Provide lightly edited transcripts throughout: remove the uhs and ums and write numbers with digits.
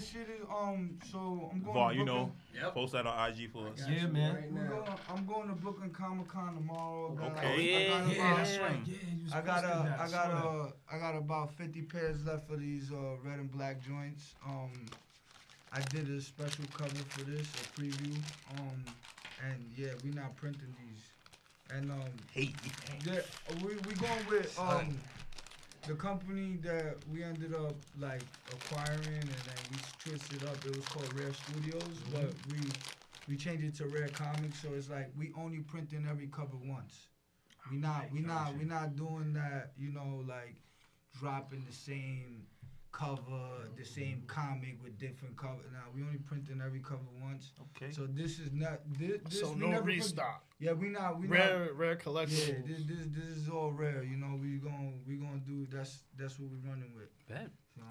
this shit is so I'm going Var, to you Brooklyn. know, post that on IG for us. Yeah, man. Right I'm going to Brooklyn Comic-Con tomorrow. Okay. That's right. Yeah, you was posting that. I got about 50 pairs left for these red and black joints. I did a special cover for this, a preview. And yeah, we not printing these. And we going with the company that we ended up like acquiring, and then we twisted up. It was called Rare Studios, but we changed it to Rare Comics. So it's like we only printing every cover once. We not doing that. You know, like dropping the same cover, the same comic with different cover. Now we only printing every cover once. Okay. So this is not this. So no restock. Yeah, we not rare collection. Yeah, this is all rare. You know, we gonna do that's what we running with. Bet. So,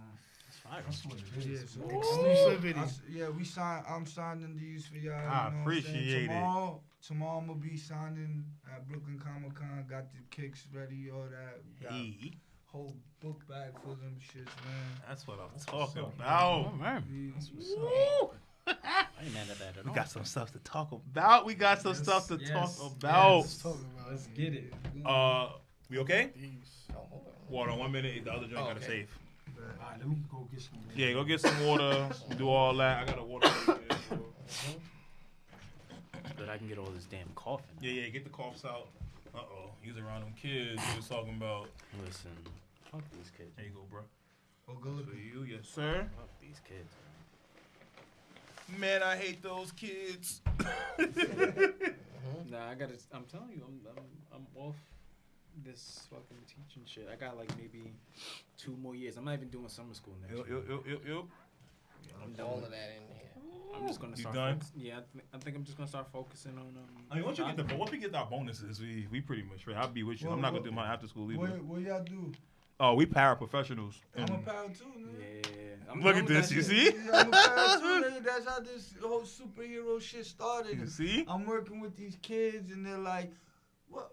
that's fire. That's what it is. Exclusivity. I'm signing these for y'all. I appreciate it. Tomorrow I'm gonna be signing at Brooklyn Comic-Con. Got the kicks ready, all that. Hey. Whole book bag full of them shits, man. That's what I'm talking about. Oh, man. That's what's up. I ain't mad at that at all. We got some stuff to talk about. Let's get it. We okay? Water, 1 minute. The other joint got to save. All right, let me go get some water. Yeah, go get some water. Do all that. I got a water. But I can get all this damn coughing. Yeah, get the coughs out. He's around them kids he was talking about. Listen, fuck these kids. There you go, bro. Oh, good look for you, yes, sir. Fuck these kids. Man, I hate those kids. Nah, I'm telling you, I'm off this fucking teaching shit. I got like maybe 2 more years. I'm not even doing summer school next year. Yep. I'm done all with of that in here. I'm just gonna start. Done? I think I'm just gonna start focusing on. I mean, once we get our bonuses, we pretty much right. I'll be with you. I'm not gonna do my after school either. What y'all do? Oh, we paraprofessionals. I'm a para too, man. Yeah. Look at this. You see? I'm a para too. That's how this whole superhero shit started. You see? I'm working with these kids, and they're like, "What?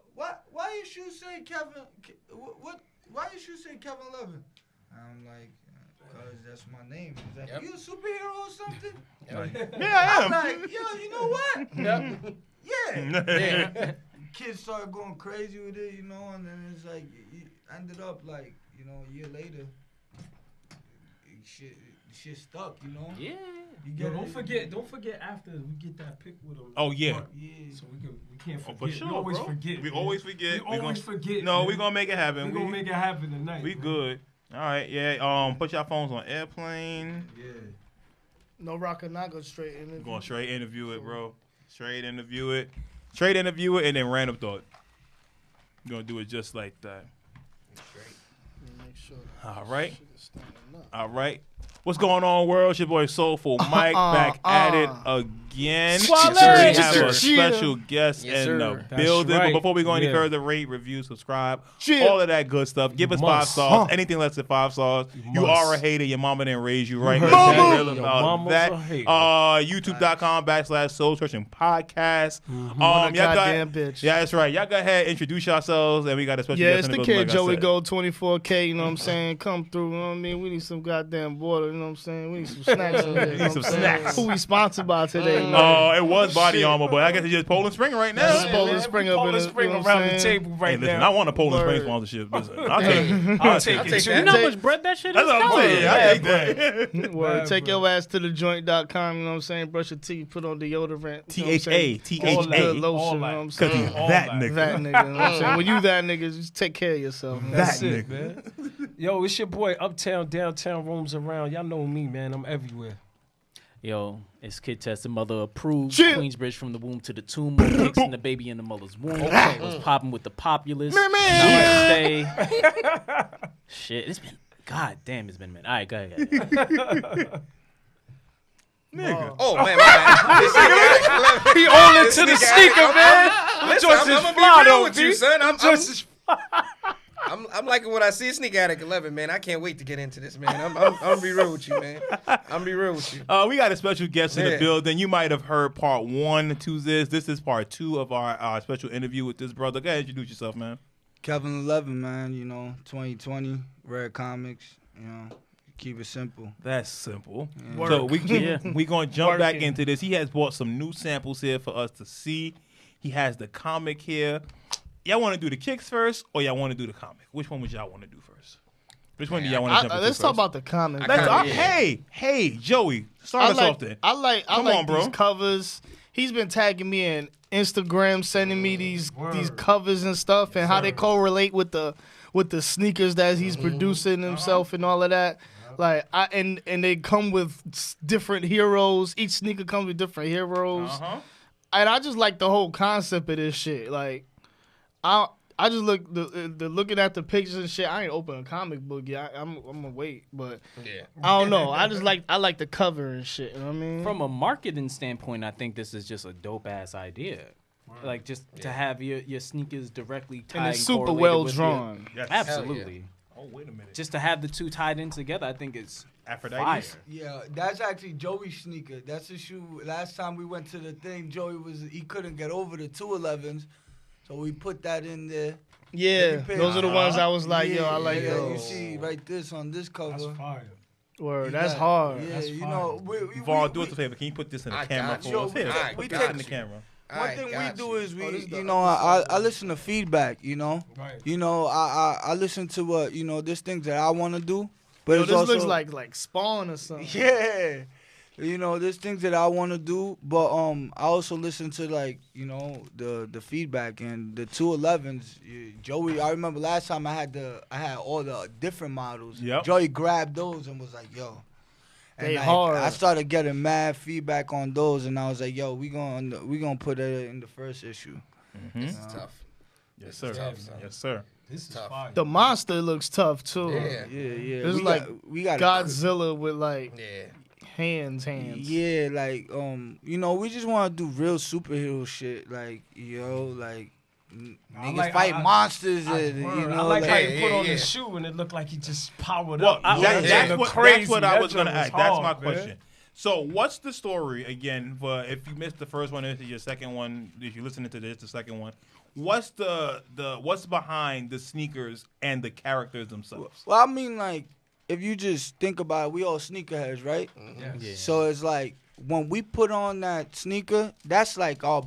Why you should say Kevin? What? Why you should say Kevin ELVN?" I'm like, "Cause that's my name." He's like, "You a superhero or something?" Yeah, I am. I'm like, "Yo, you know what?" Yeah. Kids started going crazy with it, you know, and then it's like, it ended up like, you know, a year later, shit stuck, you know. Yeah. Don't forget after we get that pic with them. Oh yeah. So we can't forget. For sure, we always bro. forget. We always forget. No, we're gonna make it happen. We're gonna make it happen tonight. We good. All right, yeah. Put your phones on airplane. Yeah. No rocker, not go straight interview. Going straight interview it, bro. Straight interview it, and then random thought. We're gonna do it just like that. Make sure All right. What's going on, world? It's your boy Soulful Mike back at it again. We have a special guest in the building. Right. But before we go any further, rate, review, subscribe, all of that good stuff. Give us 5 stars. Anything less than 5 stars. You are a hater. Your mama didn't raise you right. Real about that. YouTube.com/Soul Searching Podcast. Goddamn bitch. Yeah, that's right. Y'all go ahead, introduce yourselves, and we got a special guest it's in the the kid building, Joey Gold 24K. You know what I'm saying? Come through. You know what I mean? We need some goddamn water. You know what I'm saying? We need some snacks in here. We need some snacks. Who we sponsored by today? It was Body Armor, but I guess it's just Poland Spring right now. It's Poland Spring up in the Spring around the table right listen, now. I want a Poland Spring sponsorship. Listen, I'll take it. You know how much bread that shit is? That's what I'm saying. I take that. Word. Take your ass to the joint.com. You know what I'm saying? Brush your teeth. Put on deodorant. THA. Good lotion. You know what I'm Because he's saying? that nigga. That nigga. You know what I'm saying? When you that nigga, just take care of yourself. Man. That's it, man. Yo, it's your boy Uptown, Downtown, roams around. Y'all know me, man. I'm everywhere. Yo, it's kid tested, mother approved. Chill. Queensbridge from the womb to the tomb. Fixing the baby in the mother's womb. Okay. Was popping with the populace. Stay. Shit, it's been. God damn, it's been a minute. All right, go ahead. Nigga. Oh, man, my bad. He on into the sneaker, man. Listen, I'm gonna be real with you, son. I'm liking what I see. Sneak Addict 11, man. I can't wait to get into this, man. I'm gonna be real with you, man. I'm be real with you. We got a special guest in the building. You might have heard part 1 to this. This is part 2 of our special interview with this brother. Go ahead, introduce yourself, man. Kevin ELVN, man. You know, 2020, Rare Comics. You know, Keep it simple. That's simple. Work. So we gonna jump back Working. into this. He has brought some new samples here for us to see. He has the comic here. Y'all want to do the kicks first, or y'all want to do the comic? Which one would y'all want to do first? Which one do y'all want to jump into Let's first? talk about the comic. Hey, Joey, start us off then. I like Come on, bro. these covers. He's been tagging me in Instagram, sending me these covers and stuff, and how they correlate with the sneakers that he's producing himself and all of that. Like and they come with different heroes. Each sneaker comes with different heroes, and I just like the whole concept of this shit. Like I just looking at the pictures and shit. I ain't open a comic book yet. I'm gonna wait, but I don't know. I like the cover and shit. You know what I mean? From a marketing standpoint, I think this is just a dope ass idea. Like just to have your sneakers directly tied and it's super correlated well with drawn. Yes. Absolutely. Oh, wait a minute. Just to have the two tied in together, I think it's Aphrodite. fire. Yeah, that's actually Joey's sneaker. That's the shoe. Last time we went to the thing, he couldn't get over the 211s, so we put that in there. Yeah, those are the ones I was like, yo, I like yeah, those. You see right this on this cover. That's fire. Word, that's hard. Yeah, That's you fine. know, Vaughn, do us a favor. Can you put this in the camera for us? Here, we put take it in the camera. One thing we do is the you know, I listen to feedback. You know, Right. you know, I listen to what you know. There's things that I want to do, but Yo, it's this also, looks like Spawn or something. yeah. You know, there's things that I want to do, but I also listen to like you know the feedback and the 211s. Joey, I remember last time I had all the different models. Yep. Joey grabbed those and was like, "Yo." And They like, hard. I started getting mad feedback on those, and I was like, "Yo, we gonna put it in the first issue." This is tough. Yes, sir. tough, son. Yes, sir. This is Tough. fire. The monster looks tough too. Yeah. Yeah. It's we like we got Godzilla with like Yeah. hands. Yeah, like you know, we just want to do real superhero shit, like like niggas like- fight monsters, I and, you I know, like how Yeah, he put yeah, on yeah. the shoe and it looked like he just powered Well, up. that's what I was going to ask. That's my man. question. So, what's the story again? For if you missed the first one, this is your second one. If you're listening to this, the second one. What's what's behind the sneakers and the characters themselves? Well, I mean, like if you just think about it, we all sneakerheads, right? Yeah. So it's like when we put on that sneaker, that's like our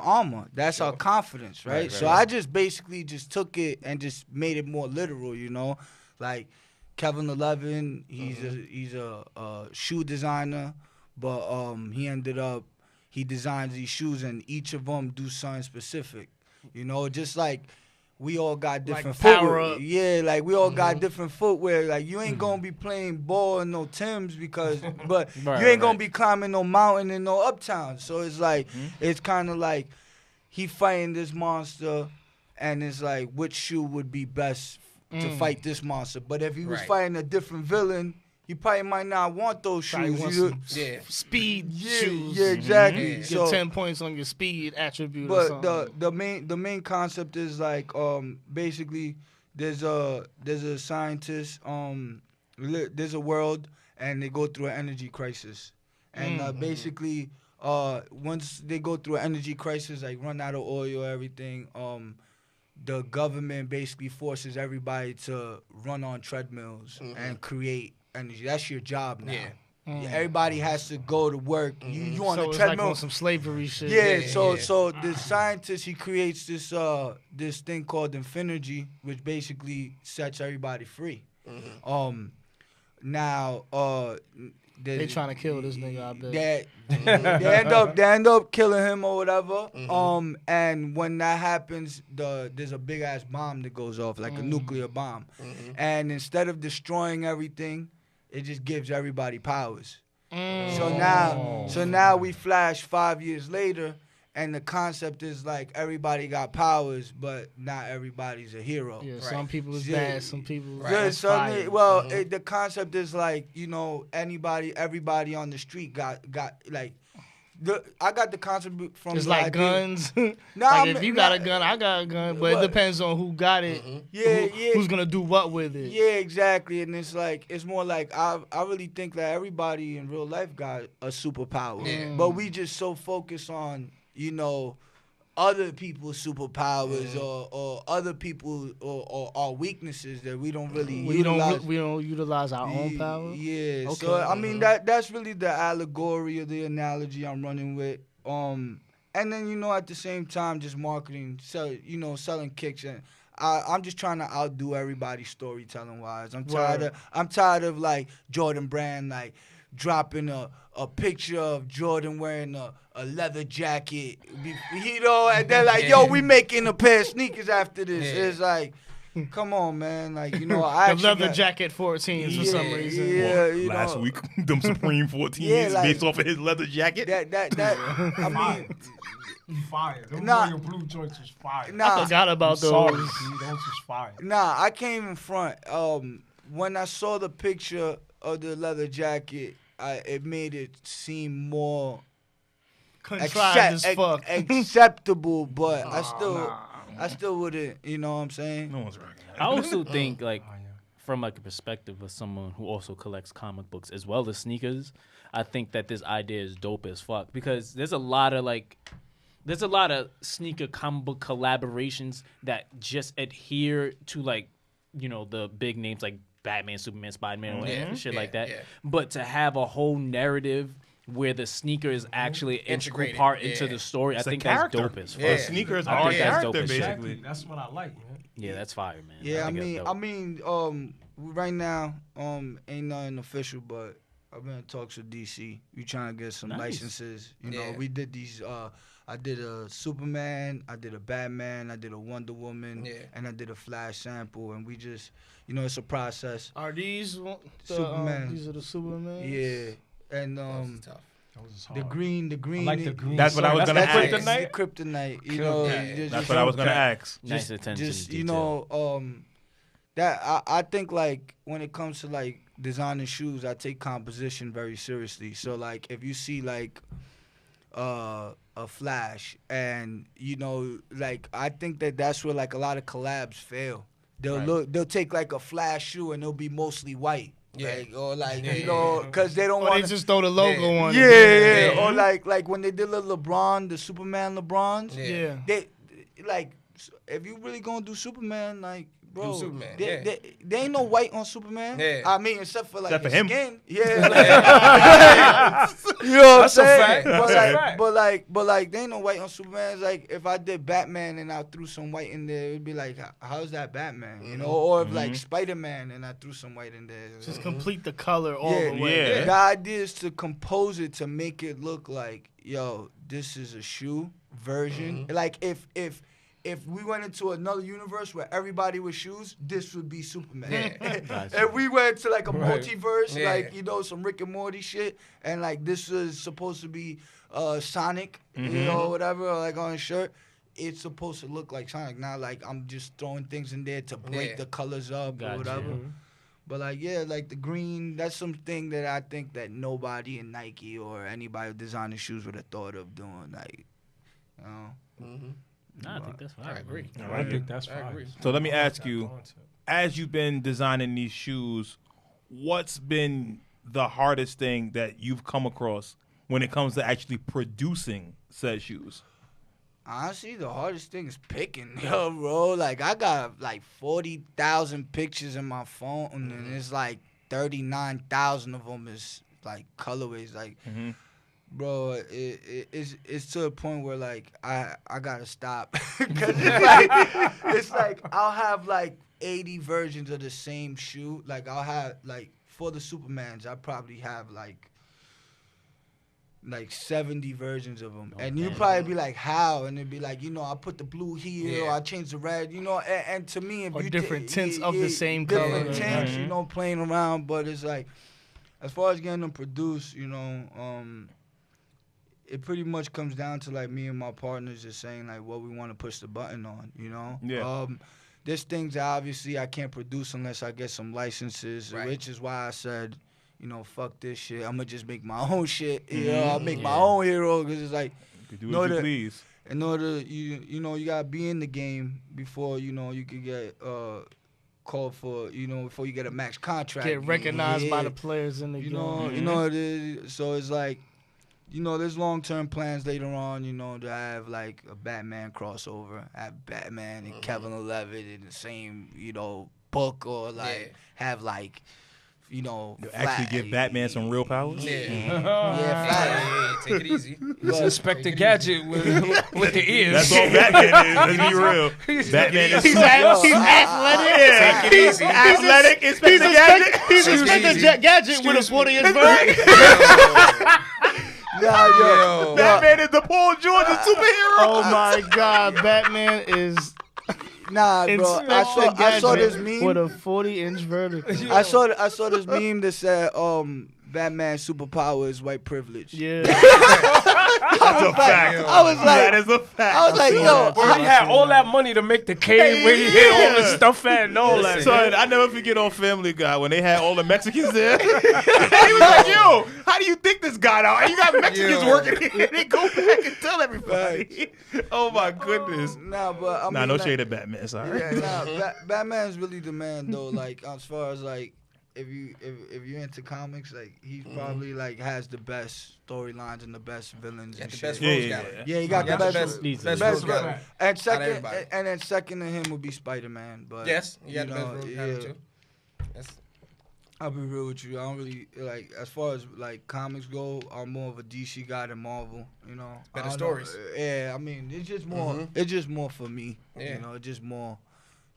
armor. That's our confidence, right? Right, So right. I just basically just took it and just made it more literal, you know, like KVN ELVN. He's a shoe designer, but he designs these shoes and each of them do something specific, you know, just like. We all got different power footwear. up. Yeah, like we all got different footwear. Like you ain't gonna be playing ball in no Timbs but you ain't gonna be climbing no mountain in no Uptown. So it's like it's kind of like he fighting this monster, and it's like which shoe would be best to fight this monster. But if he was Right. fighting a different villain, you probably might not want those Probably shoes. want You- some Yeah. speed yeah, shoes. yeah, exactly. Yeah. Get So 10 points on your speed attribute. or but something. the main concept is like basically there's a scientist there's a world and they go through an energy crisis and basically once they go through an energy crisis, like run out of oil, everything, the government basically forces everybody to run on treadmills and create energy. That's your job now. Yeah. Yeah, everybody has to go to work. You on so the it's like treadmill. on some slavery shit. Yeah, so yeah. the scientist, he creates this thing called Infinergy, which basically sets everybody free. Now They trying to kill this nigga out there. they end up killing him or whatever. And when that happens, there's a big ass bomb that goes off, like a nuclear bomb. And instead of destroying everything, it just gives everybody powers. So now we flash 5 years later, and the concept is like everybody got powers, but not everybody's a hero. Yeah, some people is Yeah. bad, some people Yeah, is so fire. the concept is like, you know, everybody on the street got like, I got the concept from It's the like idea- guns. Nah, like I if mean, you got a nah, gun, I got a gun, but What? it depends on who got it. Yeah, Who's gonna do what with it? Yeah, exactly. And it's like, it's more like I really think that everybody in real life got a superpower, but we just so focused on, you know, other people's superpowers or other people or our weaknesses that we don't really utilize. We don't utilize our own power. Yeah. Okay. So I mean that's really the allegory or the analogy I'm running with. And then at the same time just marketing, selling kicks and. I'm just trying to outdo everybody storytelling wise. I'm tired of like Jordan Brand like dropping a picture of Jordan wearing a leather jacket, and they're like, yo, we making a pair of sneakers after this. Yeah. It's like, come on, man. Like, I The actually leather got- jacket 14s for some reason. Yeah, Last week, them Supreme 14s Yeah, like- based off of his leather jacket. I mean, Fire. Those Nah. royal blue joints was fire. I nah, forgot about those. Sorry, dude, those was fire. nah, I can't even front. When I saw the picture of the leather jacket, it made it seem more Contrived as fuck. acceptable, but I still wouldn't. You know what I'm saying? No one's rocking that. I also think like Oh, yeah. from like a perspective of someone who also collects comic books as well as sneakers, I think that this idea is dope as fuck because there's a lot of sneaker comic book collaborations that just adhere to like, the big names like Batman, Superman, Spider-Man, and shit like that. Yeah. But to have a whole narrative where the sneaker is actually an integral Integrated, part into yeah. the story, It's I a think character. that's dope as fuck. Yeah. The sneakers I are think that's dope character, as shit. basically. Exactly. That's what I like, man. Yeah, that's fire, man. Yeah, think that's dope. right now, ain't nothing official, but I've been in talks with DC. We trying to get some Nice. licenses. Yeah. We did these. I did a Superman, I did a Batman, I did a Wonder Woman, Yeah. and I did a Flash sample, and we just, it's a process. Are these Superman. These are the Superman. Yeah, and That's tough. Those is the hard. green. I like the green. That's what I was That's gonna the ask. kryptonite? The kryptonite. Yeah. That's what I was gonna ask. Nice attention Just to detail. that I think like when it comes to like designing shoes, I take composition very seriously. So like if you see like a Flash and like I think that's where like a lot of collabs fail. They'll take like a Flash shoe and it'll be mostly white. Yeah. Because they don't Or they want just throw the logo on it. yeah. Or like when they did the Superman LeBrons. Yeah. They like if you really gonna do Superman, like bro, Do Superman, they ain't no white on Superman. Yeah. I mean, except for like Except for his him. skin. Yeah. You know what I'm saying? fact. But That's a like, fact. but like, they ain't no white on Superman. It's like if I did Batman and I threw some white in there, it'd be like, how's that Batman? You know? Or if like Spider-Man and I threw some white in there. Just complete the color all Yeah, the way. Yeah. The idea is to compose it to make it look like, yo, this is a shoe version. Like if we went into another universe where everybody was shoes, this would be Superman. If we went to like a multiverse, Yeah. like some Rick and Morty shit, and like this is supposed to be Sonic, whatever, like on a shirt. It's supposed to look like Sonic. Not like I'm just throwing things in there to break Yeah. the colors up Gotcha. or whatever. But like like the green, that's something that I think that nobody in Nike or anybody designing shoes would have thought of doing. Like, Nah, I think that's fire. I agree. I think that's I fine. agree. So let me ask you, as you've been designing these shoes, what's been the hardest thing that you've come across when it comes to actually producing said shoes? honestly, the hardest thing is picking, yo, bro. Like, I got like 40,000 pictures in my phone, and it's like 39,000 of them is like colorways. Like, bro, it's to a point where like I gotta stop because it's like I'll have like 80 versions of the same shoe. Like I'll have like for the Supermans, I probably have like 70 versions of them. And you'd probably be like, how? And it'd be like, I put the blue here, or I changed the red, and to me, if Or you different tints of the same color. different tints, playing around. But it's like, as far as getting them produced, it pretty much comes down to like me and my partners just saying like what we want to push the button on, Yeah. There's things that obviously I can't produce unless I get some licenses, which is why I said, fuck this shit. I'm gonna just make my own shit. I'll make my own hero because it's like, You can do what you please. in order you gotta be in the game before you could get called for before you get a max contract. Get recognized by the players in the game. it is. So it's like you know, there's long-term plans later on, you know, to have like a Batman crossover, have Batman and Kevin 11 in the same, you know, book, or like have like, you know, Actually give Batman some real powers. yeah, Take it easy. It's Inspector Gadget with the ears. That's all Batman is. Let's be real. Batman is He's athletic. Yeah. Take it easy. Athletic Inspector Gadget. He's Inspector Gadget with a 40-inch bird. yo. Batman is the Paul George of superhero. Oh my God, Batman is Nah, bro. I saw this meme with a 40-inch vertical. I saw this meme that said Batman's superpower is white privilege. Yeah. That's a fact. I was like, that is a fact. I was like, yo, Bro, he had all that money to make the cave where he hid all the stuff at and all that. Son, I never forget on Family Guy when they had all the Mexicans there. He was like, yo, how do you think this got out? You got Mexicans working here. They go back and tell everybody. Oh, my goodness. Nah, but I mean, no like, shade at Batman, sorry. Yeah, Batman's really the man though. Like as far as like, if you're into comics, like he probably like has the best storylines and the best villains and The shit. best rogues gallery. Yeah, he got the best. best Best rogues gallery. And Out of everybody. and then second to him would be Spider-Man. But Yes, you got the know, best rogues gallery too. That's I'll be real with you. I don't really like as far as like comics go. I'm more of a DC guy than Marvel. You know, Better I don't stories. know. Yeah, I mean, it's just more. Mhm. It's just more for me. Yeah. You know, it's just more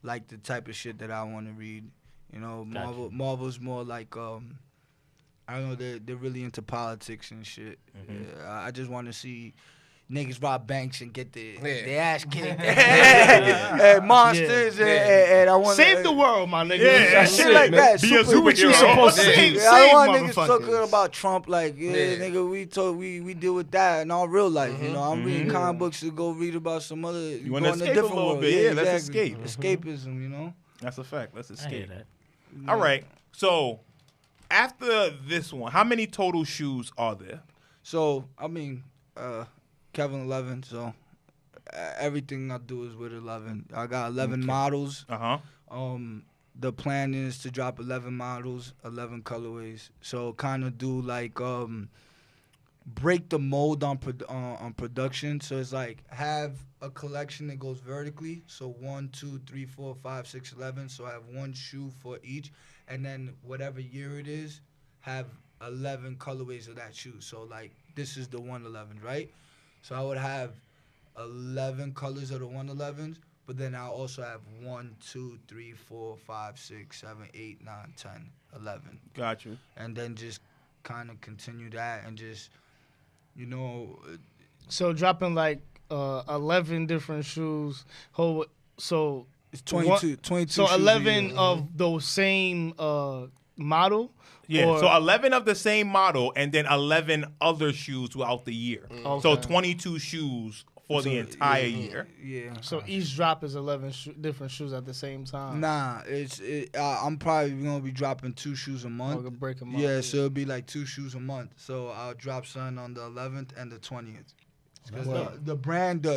like the type of shit that I want to read. You know, Gotcha. Marvel's more like I don't know. They're really into politics and shit. Yeah, I just want to see niggas rob banks and get their ass kicked. And monsters and I want Save the world, my nigga. Yeah, That's shit it, like man. that. Be a Super- superhero. supposed to Save, Yeah, I don't want save niggas motherfuckers. talking about Trump like, nigga, we deal with that in our real life. You know, I'm reading comic books to go read about some other. You wanna go in escape a different little world. bit. Yeah, let's exactly. escape. Escapism, you know. That's a fact. Let's I hear escape. that. All right. So, after this one, how many total shoes are there? So I mean, Kevin 11. So everything I do is with 11. I got 11 models. The plan is to drop 11 models, 11 colorways. So kind of do like break the mold on production. So it's like have a collection that goes vertically. So 1, 2, 3, 4, 5, 6, 11. So I have one shoe for each, and then whatever year it is, have 11 colorways of that shoe. So like this is the 111, right? So I would have 11 colors of the 111s, but then I also have 1, 2, 3, 4, 5, 6, 7, 8, 9, 10, 11. Got you. And then just kind of continue that and just, you know. So dropping like 11 different shoes. So It's 22 So shoes a 11 year. of those same model. Yeah, Or- so 11 of the same model and then 11 other shoes throughout the year. So Okay. 22 shoes for the entire year. Yeah. So each drop is 11 different shoes at the same time. Nah, I'm probably gonna be dropping 2 shoes a month. Or break 'em up. Yeah, so it'll be like 2 shoes a month. So I'll drop some on the 11th and the 20th. Because the brand,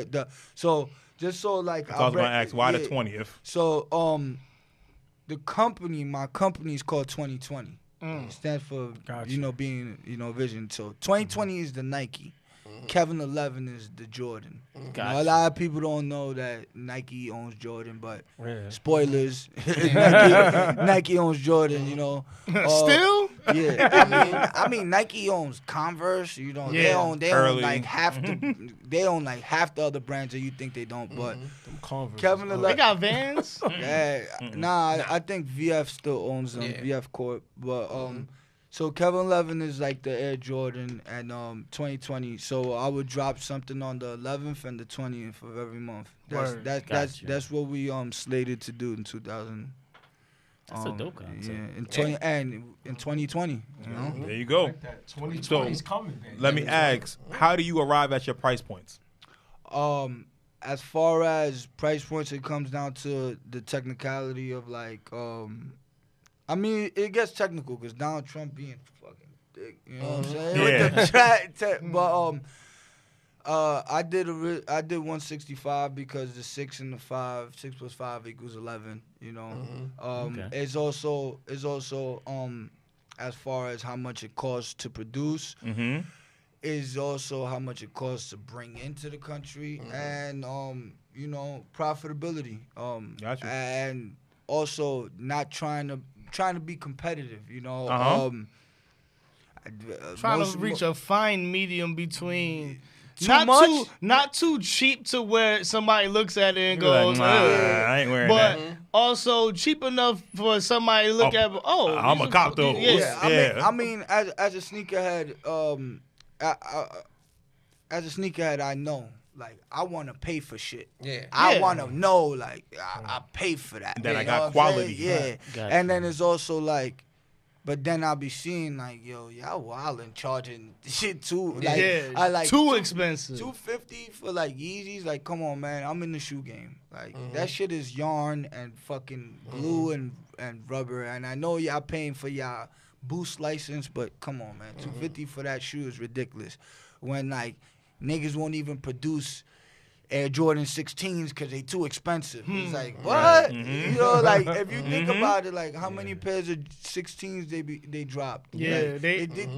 so just so like I was going to ask, why the 20th? So my company is called 2020. It stands for Gotcha. you know being vision. So 2020 is the Nike. Kevin 11 is the Jordan. You know, Gotcha. a lot of people don't know that Nike owns Jordan, but Yeah. spoilers, Nike owns Jordan. You know, Still? yeah. I mean, Nike owns Converse. You know, they Yeah. own Curly. like half the other brands that you think they don't. But Them Converse. Kevin They 11, got Vans? yeah, I think VF still owns them. Yeah. VF Corp, but so Kevin 11 is like the Air Jordan, and 2020. So I would drop something on the 11th and the 20th of every month. Word. That's what we slated to do in 2000. That's a dope concept. Yeah, in 2020. You know. There you go. Like that. 2020 is coming, man. Let me ask, how do you arrive at your price points? As far as price points, it comes down to the technicality of like, I mean, it gets technical because Donald Trump being fucking dick, you know what I'm saying? Yeah. With the but I did 165 because the 6 and the 5, 6 plus 5 equals 11. You know, Okay. it's also as far as how much it costs to produce. Mm-hmm. is also how much it costs to bring into the country and you know, profitability. Gotcha. And also not trying to be competitive, you know. Trying to reach a fine medium between Too not much? not too cheap to where somebody looks at it and Be like, goes, nah, "Ugh." I ain't wearing But that. also cheap enough for somebody to look at. Oh, I'm these a are cop though. Yeah, Yeah. I mean, as a sneakerhead, as a sneakerhead, I know, like, I want to pay for shit. Yeah. I Yeah. want to know, like, I pay for that. That I You got know what I'm quality. saying? Yeah. Gotcha. And then it's also like, but then I'll be seeing like, yo, y'all wildin' charging shit too. Like, yeah, I like too expensive. $250 for like Yeezys. Like, come on, man. I'm in the shoe game. Like, that shit is yarn and fucking glue and rubber. And I know y'all paying for y'all Boost license, but come on, man. $250 for that shoe is ridiculous. When like niggas won't even produce Air Jordan 16s because they too expensive. It's like, what? You know, like, if you think about it, like, how many pairs of 16s they dropped? Yeah, Like, they. did.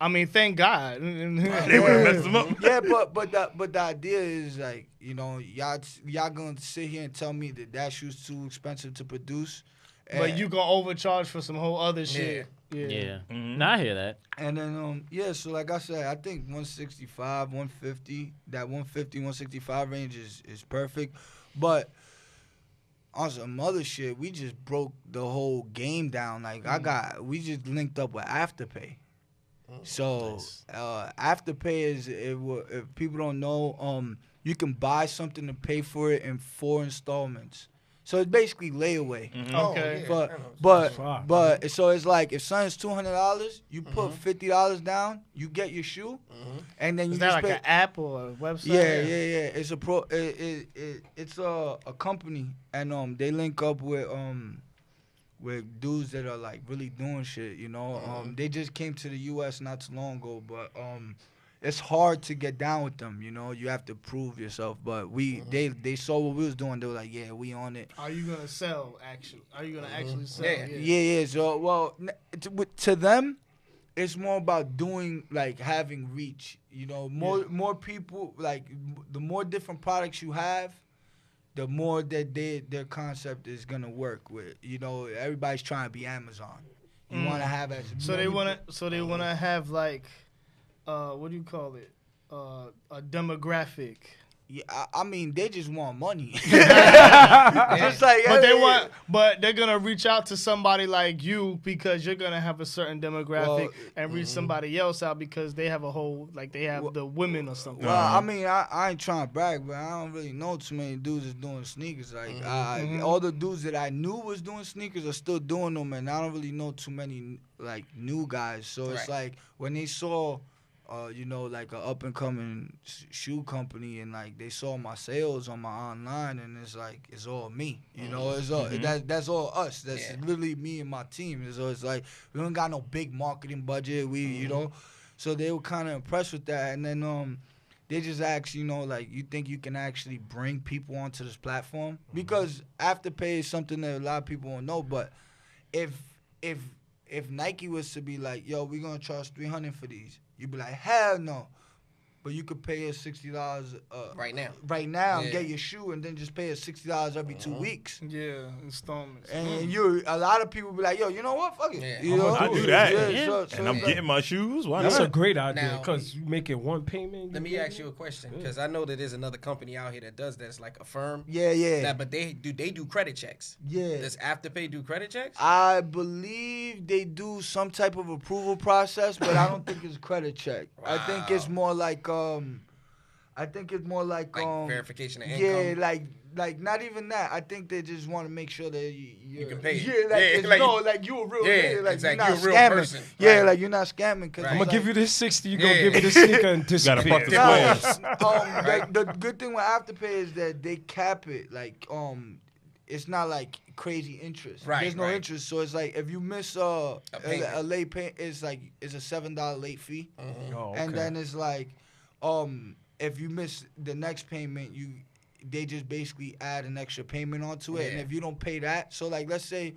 I mean, thank God. They would have messed them up. Yeah, but the idea is, like, you know, y'all gonna sit here and tell me that shoe's too expensive to produce. But you gonna overcharge for some whole other shit. Yeah. Nah, I hear that. And then, so like I said, I think 165, 150, that 150, 165 range is perfect. But on some other shit, we just broke the whole game down. Like, we just linked up with Afterpay. So, Afterpay is, if people don't know, you can buy something and pay for it in 4 installments. So it's basically layaway. Okay. But so it's like if something's $200, you put $50 down, you get your shoe, and then you Is just that like pay. an app or a website? Yeah. It's a it's a company, and they link up with dudes that are like really doing shit. You know, they just came to the U.S. not too long ago, but it's hard to get down with them. You know, you have to prove yourself. But they saw what we was doing. They were like, yeah, we on it. Are you gonna sell? Actually, are you gonna actually sell? Yeah. So, well, to them, it's more about doing, like, having reach. You know, more people, like, the more different products you have, the more that their concept is gonna work with. You know, everybody's trying to be Amazon. You want to have as So they wanna have like, what do you call it? A demographic. Yeah, I mean, they just want money. Just like, But they're gonna reach out to somebody like you because you're gonna have a certain demographic and reach somebody else out because they have a whole, like, they have the women or something. Well, I mean, I ain't trying to brag, but I don't really know too many dudes that's doing sneakers. Like, all the dudes that I knew was doing sneakers are still doing them, and I don't really know too many, like, new guys. So it's like, when they saw, you know, like, a up and coming shoe company, and like they saw my sales on my online, and it's like, it's all me. You know, it's all that's all us. That's literally me and my team. So it's like, we don't got no big marketing budget. You know, so they were kind of impressed with that, and then they just asked, you know, like, you think you can actually bring people onto this platform? Because Afterpay is something that a lot of people don't know, but if Nike was to be like, yo, we're gonna charge $300 for these, you'd be like, hell no. But you could pay us $60 right now. And get your shoe, and then just pay us $60 every 2 weeks. Yeah, installments. And a lot of people be like, yo, you know what? Fuck it. Yeah. You know? I do that. So And I'm getting my shoes. Why That's not? a great idea Now- because you make it one payment. Let me ask you a question, because I know that there's another company out here that does that. It's like a firm. Yeah. But they do credit checks. Yeah. Does Afterpay do credit checks? I believe they do some type of approval process, but I don't think it's credit check. I think it's more like verification of yeah, income? like not even that. I think they just want to make sure that you can pay. like you a real nigga, like exactly. you're not You a real scamming. person. Yeah, Right. like you're not scamming. Cause Right. I'm it's gonna give like- you this 60. You gonna give me the sneaker and disappear. Gotta fuck the Nah, players. the good thing with Afterpay is that they cap it. Like, it's not like crazy interest. Right, There's no right. interest. So it's like if you miss a payment. late pay, it's a $7 late fee, Oh, okay. and then it's like, if you miss the next payment, they just basically add an extra payment onto it, and Yeah. if you don't pay that, so like let's say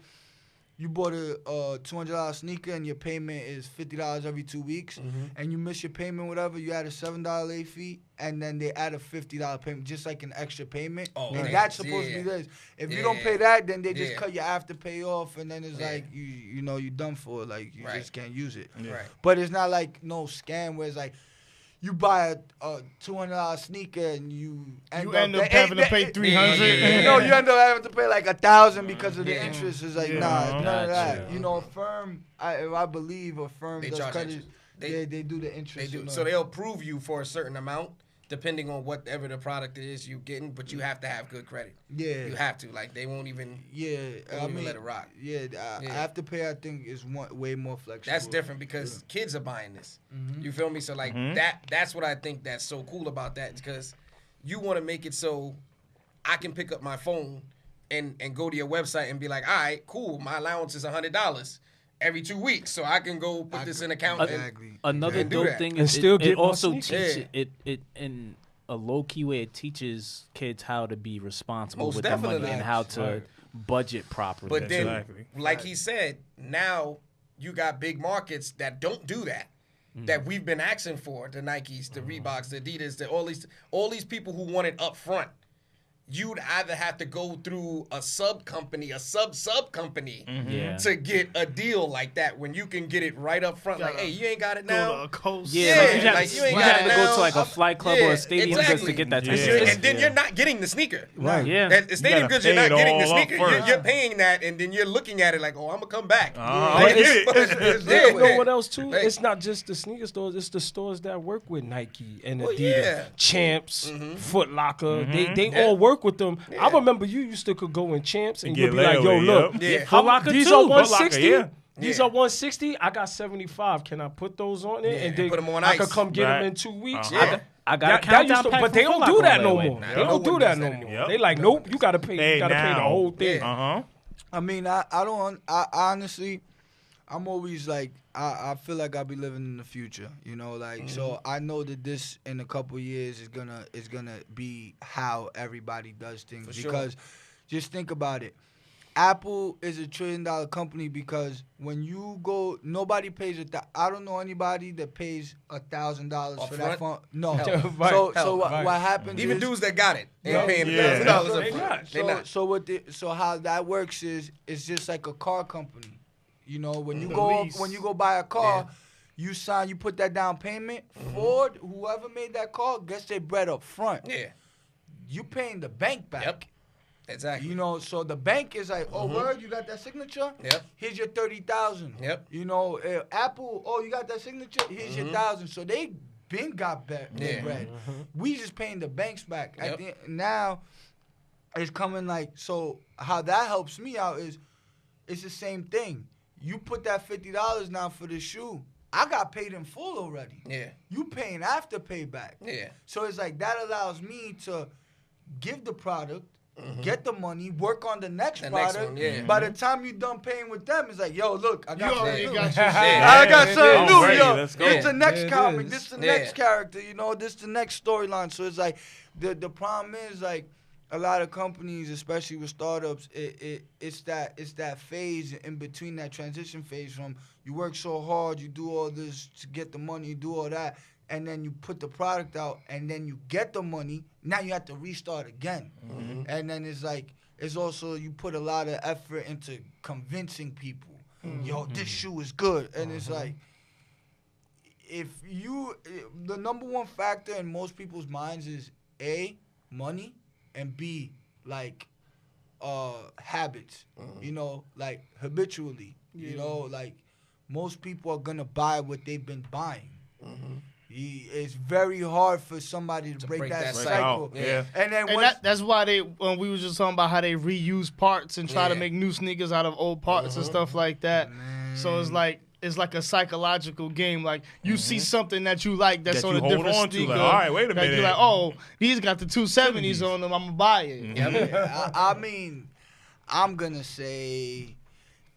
you bought a $200 sneaker and your payment is $50 every 2 weeks, and you miss your payment, whatever, you add a $7 late fee, and then they add a $50 payment, just like an extra payment. Oh, and okay. that's supposed to be this. If you don't pay that, then they just cut your after pay off, and then it's like you know you done for it. Like you just can't use it. Right. But it's not like no scam where it's like you buy a $200 sneaker and you end up having to pay $300. You know, you end up having to pay like $1,000 because of the interest. It's like none of that. Gotcha. You know, a firm, I believe a firm They does charge credit. interest. They do the interest. They do. and So they'll approve you for a certain amount, depending on whatever the product is you're getting, but you have to have good credit. Yeah. You have to. Like, they won't even. Yeah, They won't even let it rock. Yeah, Afterpay I think is way more flexible. That's different because kids are buying this. You feel me? So like that's what I think that's so cool about that, because you want to make it so I can pick up my phone and go to your website and be like, all right, cool, my allowance is $100 every 2 weeks, so I can go put this in account. Exactly. Another And do dope that. thing And is still it get more also sneakers. teaches it in a low key way. It teaches kids how to be responsible Most with their money definitely. and how to budget properly. But then, Exactly. like he said, now you got big markets that don't do that. That we've been asking for, the Nikes, the Reeboks, the Adidas, all these people who want it up front. You'd either have to go through a sub company company Yeah. to get a deal like that, when you can get it right up front. Like, hey, you ain't got it now. Go to a coast. Yeah, like you have, like, you ain't you got have it to go now. to like a flight club or a stadium just exactly. to get that. Yeah. type of And stuff. then you're not getting the sneaker. Right. Yeah. At stadium gotta goods, you're pay not it getting the all up sneaker. first. You're paying that, and then you're looking at it like, oh, I'm gonna come back. Like, it's You know what else too? Hey. It's not just the sneaker stores; it's the stores that work with Nike and Well, Adidas, yeah. Champs, Foot Locker. They Yeah. all work with them. I remember you used to could go in Champs and Get you'd be like, "Yo, layaway, look, yep. Yeah. how- Foot Locker these too. are Foot Locker, 160. yeah. These Yeah. are 160. I got 75. Can I put those on it? Yeah, And then put 'em on I ice. could come get Right. them in 2 weeks. Yeah. I got a That countdown used to, pack but from they Foot don't Locker do that on no layaway. more. Nah, They no don't do one that does no that more. anymore. They like, nope, you gotta pay. Hey, You gotta pay the now. whole thing. Yeah. I mean, I honestly, I'm always like, I feel like I'll be living in the future, you know, like, so I know that this in a couple years is gonna be how everybody does things. For sure. Because just think about it. Apple is $1 trillion company because when you go, nobody pays I don't know anybody that pays $1,000 for that Upfront? phone. No. Hell. Right. So Right. what happens Even is, dudes that got it ain't Yeah. paying Yeah. $1,000 up They front. not. They not. So how that works is it's just like a car company. You know, when you The go lease. when you go buy a car, you put that down payment. Ford, whoever made that car, gets their bread up front. Yeah. You paying the bank back. Yep. Exactly. You know, so the bank is like, oh, word, you got that signature? Yep. Here's your 30,000. Yep. You know, Apple, oh, you got that signature? Here's your 1,000. So they been got their Yeah. bread. We just paying the banks back. Yep. Now, it's coming like, so how that helps me out is, it's the same thing. You put that $50 down for the shoe. I got paid in full already. Yeah. You paying after payback. Yeah. So it's like that allows me to give the product, get the money, work on the next The next product. one, yeah. By the time you done paying with them, it's like, yo, look, I You got already something got new. your shit. I got Yeah, something yeah, new, yeah. yo. Let's go. This the next There it comic. is. This the Yeah. next character. You know, this the next storyline. So it's like the problem is like a lot of companies, especially with startups, it's that phase in between, that transition phase from you work so hard, you do all this to get the money, you do all that, and then you put the product out, and then you get the money. Now you have to restart again, and then it's like it's also you put a lot of effort into convincing people, yo, this shoe is good, and it's like the number one factor in most people's minds is A, money, and B, like habits. You know, like habitually. You know, like most people are gonna buy what they've been buying. It's very hard for somebody to break that cycle. cycle. Yeah. And then And once, that's why when we was just talking about how they reuse parts and try to Yeah. make new sneakers out of old parts and stuff like that. So it's like a psychological game. Like you see something that you like that's That on you a hold different on to, sneaker. like, all right, wait a that minute. You're like, oh, these got the 270s on them. I'm gonna buy it. I mean, I'm gonna say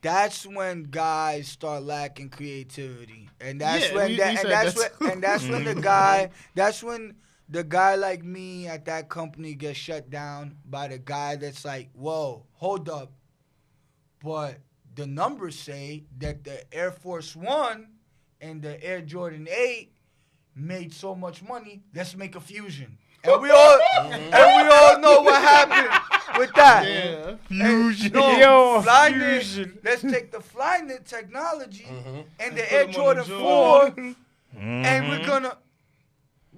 that's when guys start lacking creativity, and that's Yeah, when we that, said and that's that when, and that's when the guy like me at that company gets shut down by the guy that's like, whoa, hold up, but the numbers say that the Air Force One and the Air Jordan 8 made so much money. Let's make a fusion, and we all know what happened with that. Yeah. Fusion. Flynet. Let's take the Flynet technology and the Air Jordan 4, and we're gonna.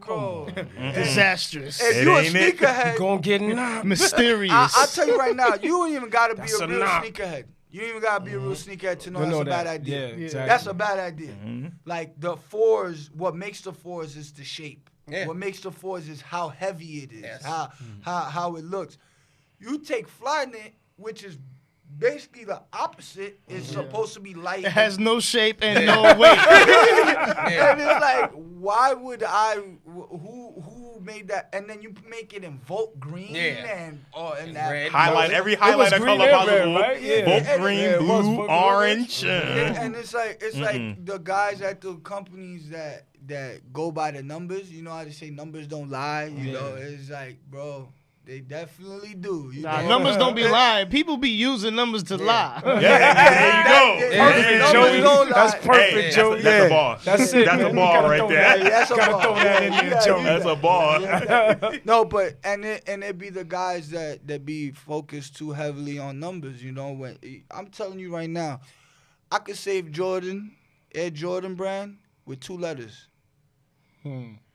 Bro, Disastrous. if you a ain't it? sneakerhead, Gonna get knocked. Mysterious. I'll tell you right now, you don't even gotta be That's a a real knock. sneakerhead. You don't even gotta be a real sneakerhead to know We that's know a bad that. idea. Yeah, exactly. That's a bad idea. Like the fours, what makes the fours is the shape. Yeah. What makes the fours is how heavy it is, Yes. how it looks. You take Flynet, which is basically the opposite, is supposed to be light. It has no shape and no weight. And it's like, why would who made that? And then you make it in Volt green and that red. Highlight every It was highlighter green color and red, possible. right? Yeah. Both Yeah, green, it was blue, both orange. and it's like the guys at the companies that go by the numbers. You know how they say numbers don't lie. You know, it's like, bro, they definitely do. You Nah, know? numbers don't be lying. People be using numbers to lie. Yeah, there you go. Perfect, Yeah. Joey. Don't That's lie. perfect, Hey, Joey. that's a bar. That's it. That's man. a You bar gotta right throw there. that- Yeah, that's a gotta bar. throw that in there, Yeah, Joey. That's a bar. No, but and it be the guys that be focused too heavily on numbers. You know, when I'm telling you right now, I could save Air Jordan brand with 2 letters.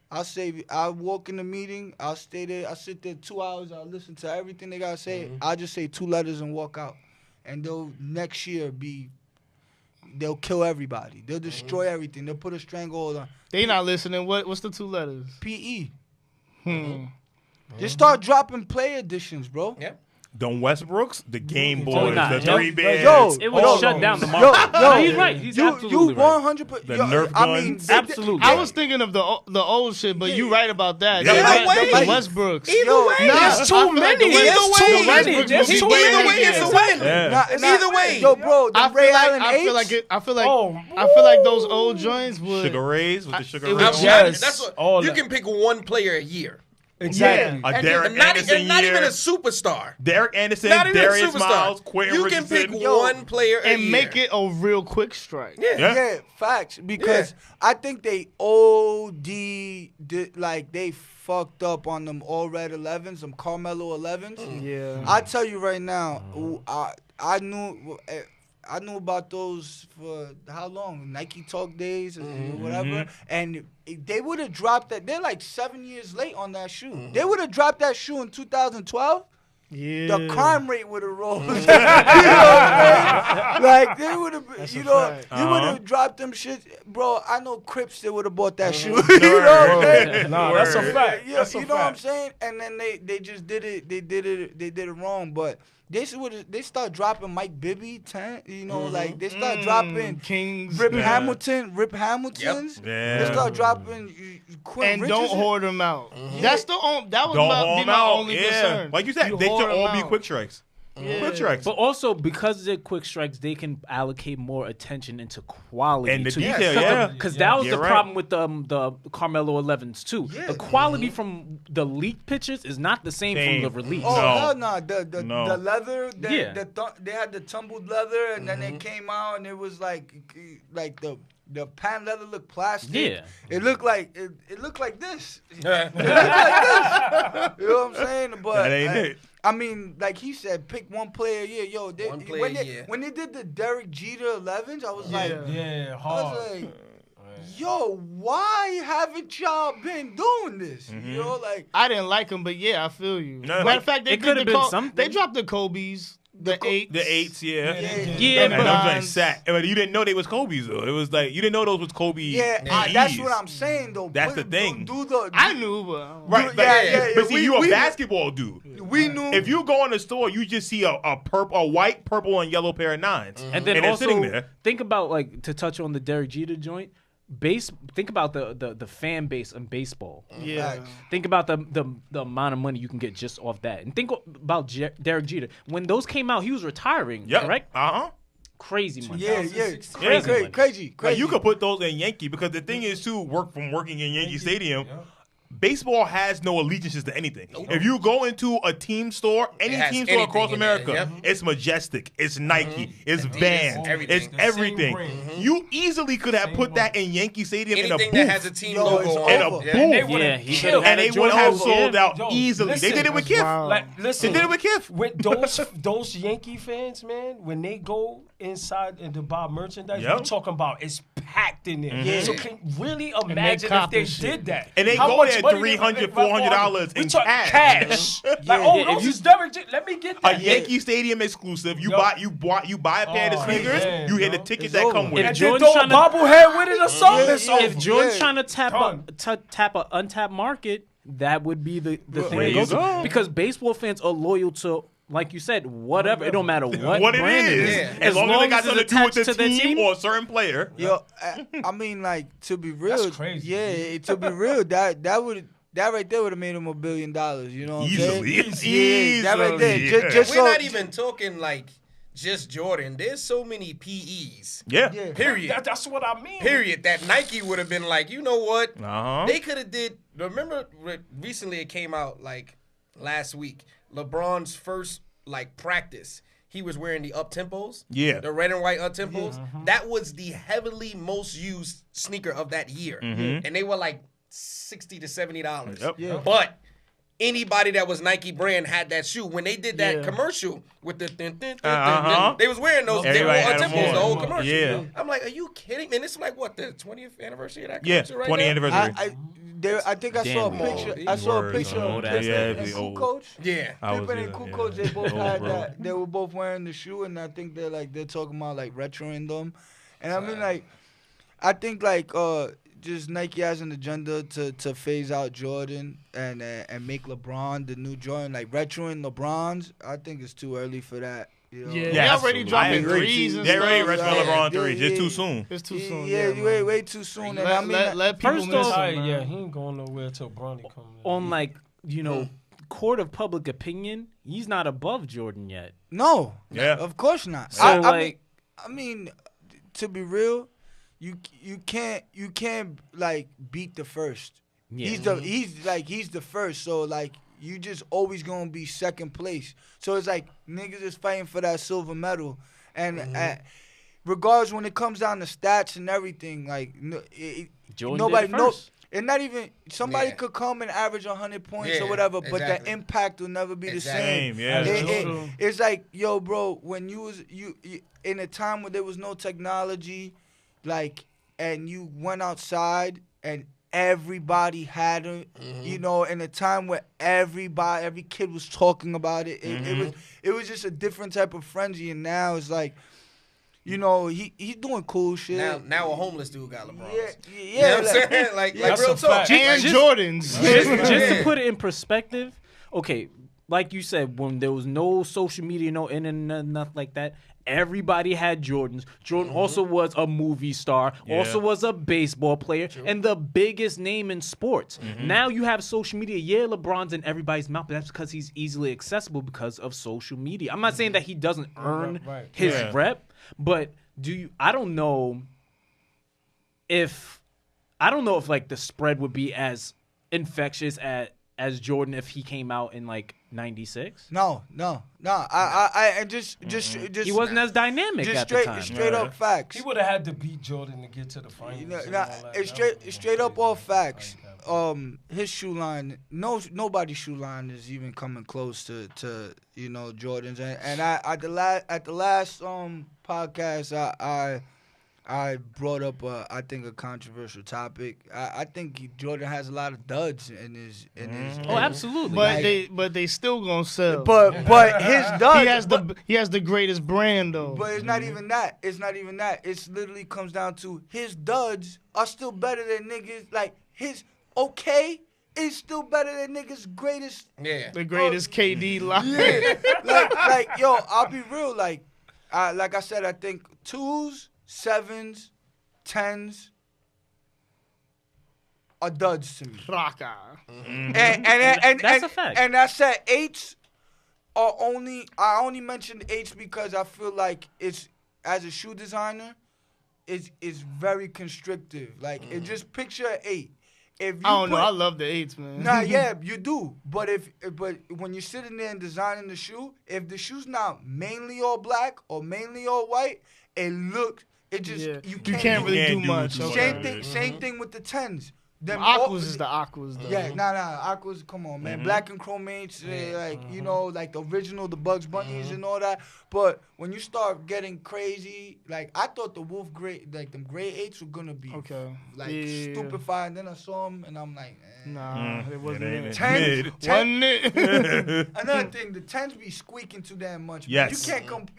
I'll save you. I'll walk in the meeting. I'll stay there. I'll sit there 2 hours. I'll listen to everything they gotta say. I'll just say 2 letters and walk out. And they'll next year they'll kill everybody. They'll destroy everything. They'll put a stranglehold on They not listening. What's the 2 letters? PE. Just start dropping play editions, bro. Yeah. The Westbrooks, the Game Oh, Boys, nah, the yo, 3 bears. yo, It would Yo, shut down the Yo, market. yo, No, he's right. He's you absolutely right. 100%. The Nerf I mean, guns. Absolutely. I was thinking of the old shit, but you right about that. Yeah, You're either right, way. the Westbrooks. Yo, way. Nah, There's I too feel like many. the West- Either way. the Westbrooks There's will be too way Either many. way, it's a win. Yeah. Either way. Yo, bro, the I Ray feel like Allen I feel 8s, like I feel like Oh, I feel like those old joints would. Sugar Rays with the Sugar it Ray. was- Yes. That's what, all you that. can pick one player a year. Exactly. A Derek And not Anderson even year. a superstar. Derek Anderson, Not even a Darius superstar. Miles, Quentin You can Richardson. pick one player a and year. make it a real quick strike. Yeah. Yeah. facts. Because I think they they fucked up on them all red 11s, them Carmelo 11s. Yeah. I tell you right now, I knew about those for how long? Nike Talk days or whatever. And they would have dropped that. They're like 7 years late on that shoe. They would have dropped that shoe in 2012. Yeah. The crime rate would have rose. You know what I'm saying? Like they would have, you would have dropped them shit, bro. I know Crips that would have bought that shoe. You know what I'm saying? Nah, that's a fact. Yeah, That's a you know what I'm fact. saying? And then they just did it. They did it wrong. But they start dropping Mike Bibby 10. You know, like they start dropping Kings. Rip Hamiltons. Yeah. They start dropping Quinn And Richardson. don't hoard them out. That's the that was Don't my, hold be them my out. only Yeah. concern. Like you said, they hoard should 'em all be out. quick strikes. Quick strikes. But also because they're quick strikes, they can allocate more attention into quality And the too. detail, yeah. Because that was You're the right. problem with the Carmelo 11s too. Yeah. The quality from the leaked pictures is not the same Same. from the release. Oh No. hell no! The leather, Yeah. they had the tumbled leather, and then it came out, and it was like the pan leather looked plastic. Yeah. It looked like it looked like this. Yeah. It looked like this. You know what I'm saying? But That ain't it. I mean, like he said, pick one player a year. Yo, One player a year. when they did the Derek Jeter 11s, I was like, Yeah, I hard. was like, yo, why haven't y'all been doing this? You know, like. I didn't like them, but yeah, I feel you. No. Matter of fact, they It could have did been the something. They dropped the Kobe's, the 8s. The 8s, yeah. Yeah, And but them Nines. joints sat. But you didn't know they was Kobe's though. It was like you didn't know those was Kobe. Yeah, PEs. that's what I'm saying though. That's the thing. Do the I knew, but Right, Yeah, yeah, but yeah. see, you a We- basketball dude. we knew. If you go in the store, you just see a white, purple, and yellow pair of 9s, And then they're also sitting there. think about like to touch on the Derek Jeter joint. Think about the fan base in baseball. yeah. Facts. Think about the amount of money you can get just off that, and think about Derek Jeter. When those came out, he was retiring. Yep. Correct? Uh-huh. Crazy money. Yeah, Crazy money. crazy. Like you could put those in Yankee because the thing is too, working in Yankee Stadium, baseball has no allegiances to anything. If you go into a team store, any has team store across anything in there, America, it's Majestic, it's Nike, it's Adidas, Vans, everything. it's The everything. same brand. You easily could have Same put that brand. in Yankee Stadium Anything in a that has a booth. team Yo, logo it's on In a it. booth. And they Yeah, would've he killed. And they would have Jordan sold out Yo, easily. listen, They did it with that's Kif. wild. Like, listen, They did it with Kif. with those Yankee fans, man, when they go inside and to buy merchandise, Yep. we're talking about it's packed in there. Yeah. So can really they imagine if copping they shit. did that. And they How go much there money $300, they- $400 we in talk cash. cash. Like, Yeah. oh, Yeah, those if you- is Derek. Let me get A that. Yankee Stadium exclusive. You Yo. buy a pair of Oh, sneakers. man, You hit the yo. tickets It's that over. come with If it. And then Jordan's throw a trying to- bobblehead with it or something. Yeah, It's yeah. over. If Jordan's Yeah. trying to tap Done. a untapped market, that would be the thing there to you go to. go. Because baseball fans are loyal to, like you said, whatever. It don't matter what What it brand is. Yeah. As long as they got it's something to do with attached the to their team or a certain player. Yo, I mean, like, to be real, That's crazy. Yeah, to be real, that right there would have made him $1 billion. You know what I'm Easily. saying? Yeah, that right there. Easily, yeah. Just We're so, not even talking like just Jordan. There's so many PEs. Yeah. Yeah. Period. That's what I mean. Period. That Nike would have been like, you know what? Uh-huh. They could have did. Remember, recently it came out like last week. LeBron's first like practice. He was wearing the up tempos. Yeah. The red and white up tempos. That was the heavily most used sneaker of that year, and they were like $60 to $70. Yep. Yeah. But anybody that was Nike brand had that shoe. When they did that Yeah. commercial with the Uh-huh. they was wearing those. They were Everybody on had them tempos the on. whole commercial. Yeah. I'm like, are you kidding? Man, this is like what, the 20th anniversary of that Yeah. commercial right 20th now? anniversary. I think I saw a Damn, picture. Lord. I saw a Words, picture man. of Yeah, Pippen yeah, and old. Kukoc. Yeah. I was Pippen and there, Kukoc, yeah. they both Old, had bro. that. They were both wearing the shoe, and I think they're talking about like retroing them. And I mean, like, I think like just Nike has an agenda to phase out Jordan and make LeBron the new Jordan, like retroing LeBron's. I think it's too early for that. You know? Yeah, Yeah, they already absolutely. dropping I agree. threes and They stuff. already retro Yeah. LeBron threes. Yeah, It's too yeah. soon. It's too soon. Yeah, man. way too soon. And I mean, Let people First miss off- him, Right, man. yeah, he ain't going nowhere till Bronny comes in. On like, court of public opinion, he's not above Jordan yet. no, Yeah. of course not. So, I mean, to be real, you can't like beat the first. Yeah. He's the first. So like you just always gonna be second place. So it's like niggas is fighting for that silver medal, and regardless when it comes down to stats and everything, like Jordan nobody did it first. and not even somebody Yeah. could come and average 100 points or Yeah, whatever, but the exactly. impact will never be the same. Same, yeah. It's like, yo, bro, when you in a time where there was no technology, like, and you went outside and everybody had it, you know, in a time where every kid was talking about it. It was just a different type of frenzy, and now it's like, you know, he's doing cool shit. Now a homeless dude got LeBron. yeah, You know what I'm like- saying? Like That's real a talk. fact. And Just- Jordans. Just to put it in perspective, okay, like you said, when there was no social media, no internet, nothing like that, everybody had Jordans. Jordan also was a movie star, also was a baseball player, and the biggest name in sports. Now you have social media. Yeah, LeBron's in everybody's mouth, but that's because he's easily accessible because of social media. I'm not saying that he doesn't earn Right. his Yeah. rep, but I don't know if like the spread would be as infectious as Jordan if he came out in like 96. No. I just He wasn't as dynamic just at the time. straight up facts. He would have had to beat Jordan to get to the finals. You know, and nah, all that. it's That was straight up all facts. Like that. His shoe line, nobody's shoe line is even coming close to you know Jordan's. And I at the last podcast I brought up I think a controversial topic. I think Jordan has a lot of duds in his. Oh, absolutely. But they still gonna sell. But his duds. he has the greatest brand though. But it's not even that. It's not even that. It's literally comes down to his duds are still better than niggas. Like his okay is still better than niggas' greatest. Yeah. The greatest KD line. Yeah. like yo, I'll be real. Like I said, I think 2s, 7s, 10s are duds to me. Raka. And That's a fact. And I said 8s are I only mentioned 8s because I feel like it's as a shoe designer, it's very constrictive. Like it just picture an 8. if you I don't know. put- I love the 8s, man. Nah, yeah, you do. But when you're sitting there and designing the shoe, if the shoe's not mainly all black or mainly all white, it just Yeah. you You can't, can't really can't do do much. too much. Okay. Same thing with the 10s. Them Aquas is the Aquas, though. Yeah, Aquas, come on, man. Black and chromates, you know, like the original, the Bugs Bunnies and all that. But when you start getting crazy, like, I thought the Wolf Gray, like, them Gray 8s were gonna be, stupefied. And then I saw them, and I'm like, Nah, it wasn't it ain't it. it. 10s, Wasn't it? Another thing, the 10s be squeaking too damn much. Man. Yes.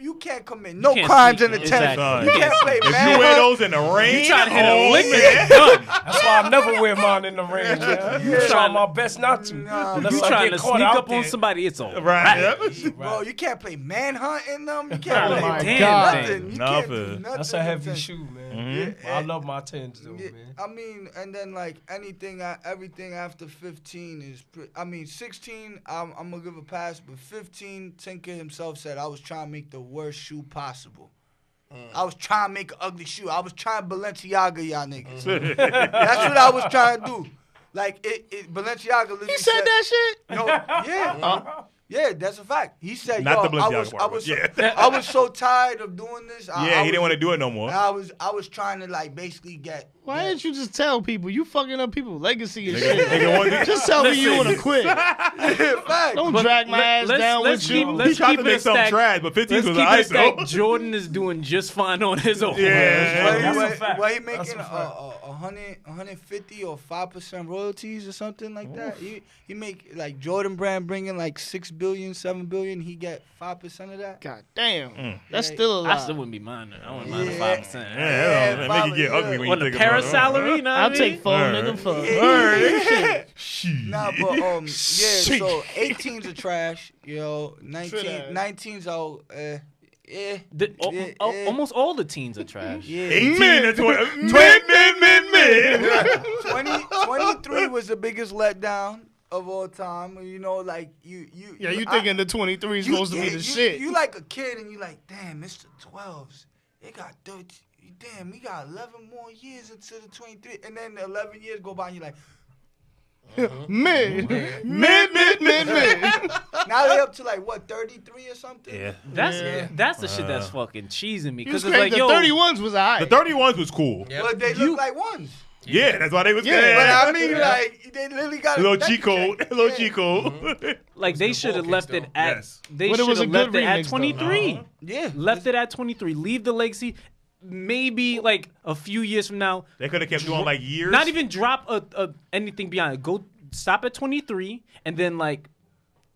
You can't commit no can't crimes sneak in the it. 10s. Exactly. You can't play If man. you wear those in the rain, You trying to hit a lick, man. done. That's why I never wear mine in the rain, man. Yeah. Try my best not to. Nah, Unless You I trying get to caught sneak out up on there. somebody? It's all Right. Bro, you can't play manhunt in them. You Oh can't play my damn God. nothing. You Nothing. can't do nothing. That's a in heavy 10s. shoe, man. Mhm. I love my 10s, though, Yeah, man. I mean, and then like everything after 15 is. 16. I'm gonna give a pass, but 15, Tinker himself said I was trying to make the worst shoe possible. I was trying to make an ugly shoe. I was trying Balenciaga, y'all niggas. That's what I was trying to do. Like Balenciaga. Literally He said that shit? No, yeah. Yeah, that's a fact. He said, Not "Yo, the Balenciaga part, but yeah. I was so tired of doing this. Yeah, he didn't want to do it no more. I was trying to like basically get. Why didn't you just tell people? You fucking up people's legacy and Nigga, shit. nigga wanted- Just tell me you want to quit. Fact. Don't But drag my ass let's- down let's with you. keep- He let's tried keep to it make a something stack. trash, but 15 Let's was keep an it a ISO. stack. Jordan is doing just fine on his own. Yeah. That's a Why fact. he That's making a fact. 150 or 5% royalties or something like that? He make like Jordan Brand bringing like 6 billion, 7 billion. He get 5% of that. God damn. That's Yeah. still a I lot. still wouldn't be mine. I wouldn't mind the Yeah. 5%. Yeah, that make it get probably, ugly when On you the think about para it. salary, you know what I I'll mean? take 4, Word. nigga, fuck. Shit. Nah, but so 18s are trash. You know, 19s are Almost all the teens are trash. yeah. 18 to 20. 23 was the biggest letdown of all time. You know, like you. Yeah, you thinking the 23 is supposed to be the shit. You like a kid and you like, damn, it's the 12s. They got 13. Damn, we got 11 more years into the 23. And then the 11 years go by and you're like, Mid. now they up to like, what, 33 or something? Yeah. That's the shit that's fucking cheesing me. He was Because it's crazy. like, The yo, 31s was alright. The 31s was cool. Yep. But they look like ones. Yeah, that's why they was But I mean, like, they literally got a little neck cheat code. check. A little Yeah. cheat code. like they should have left it at. Yes. They But it should was a have good left it at remix, though. 23. Yeah. Left it at 23. Leave the legacy. Maybe like a few years from now, They could have kept doing like years. not even drop anything beyond it. Go stop at 23, and then like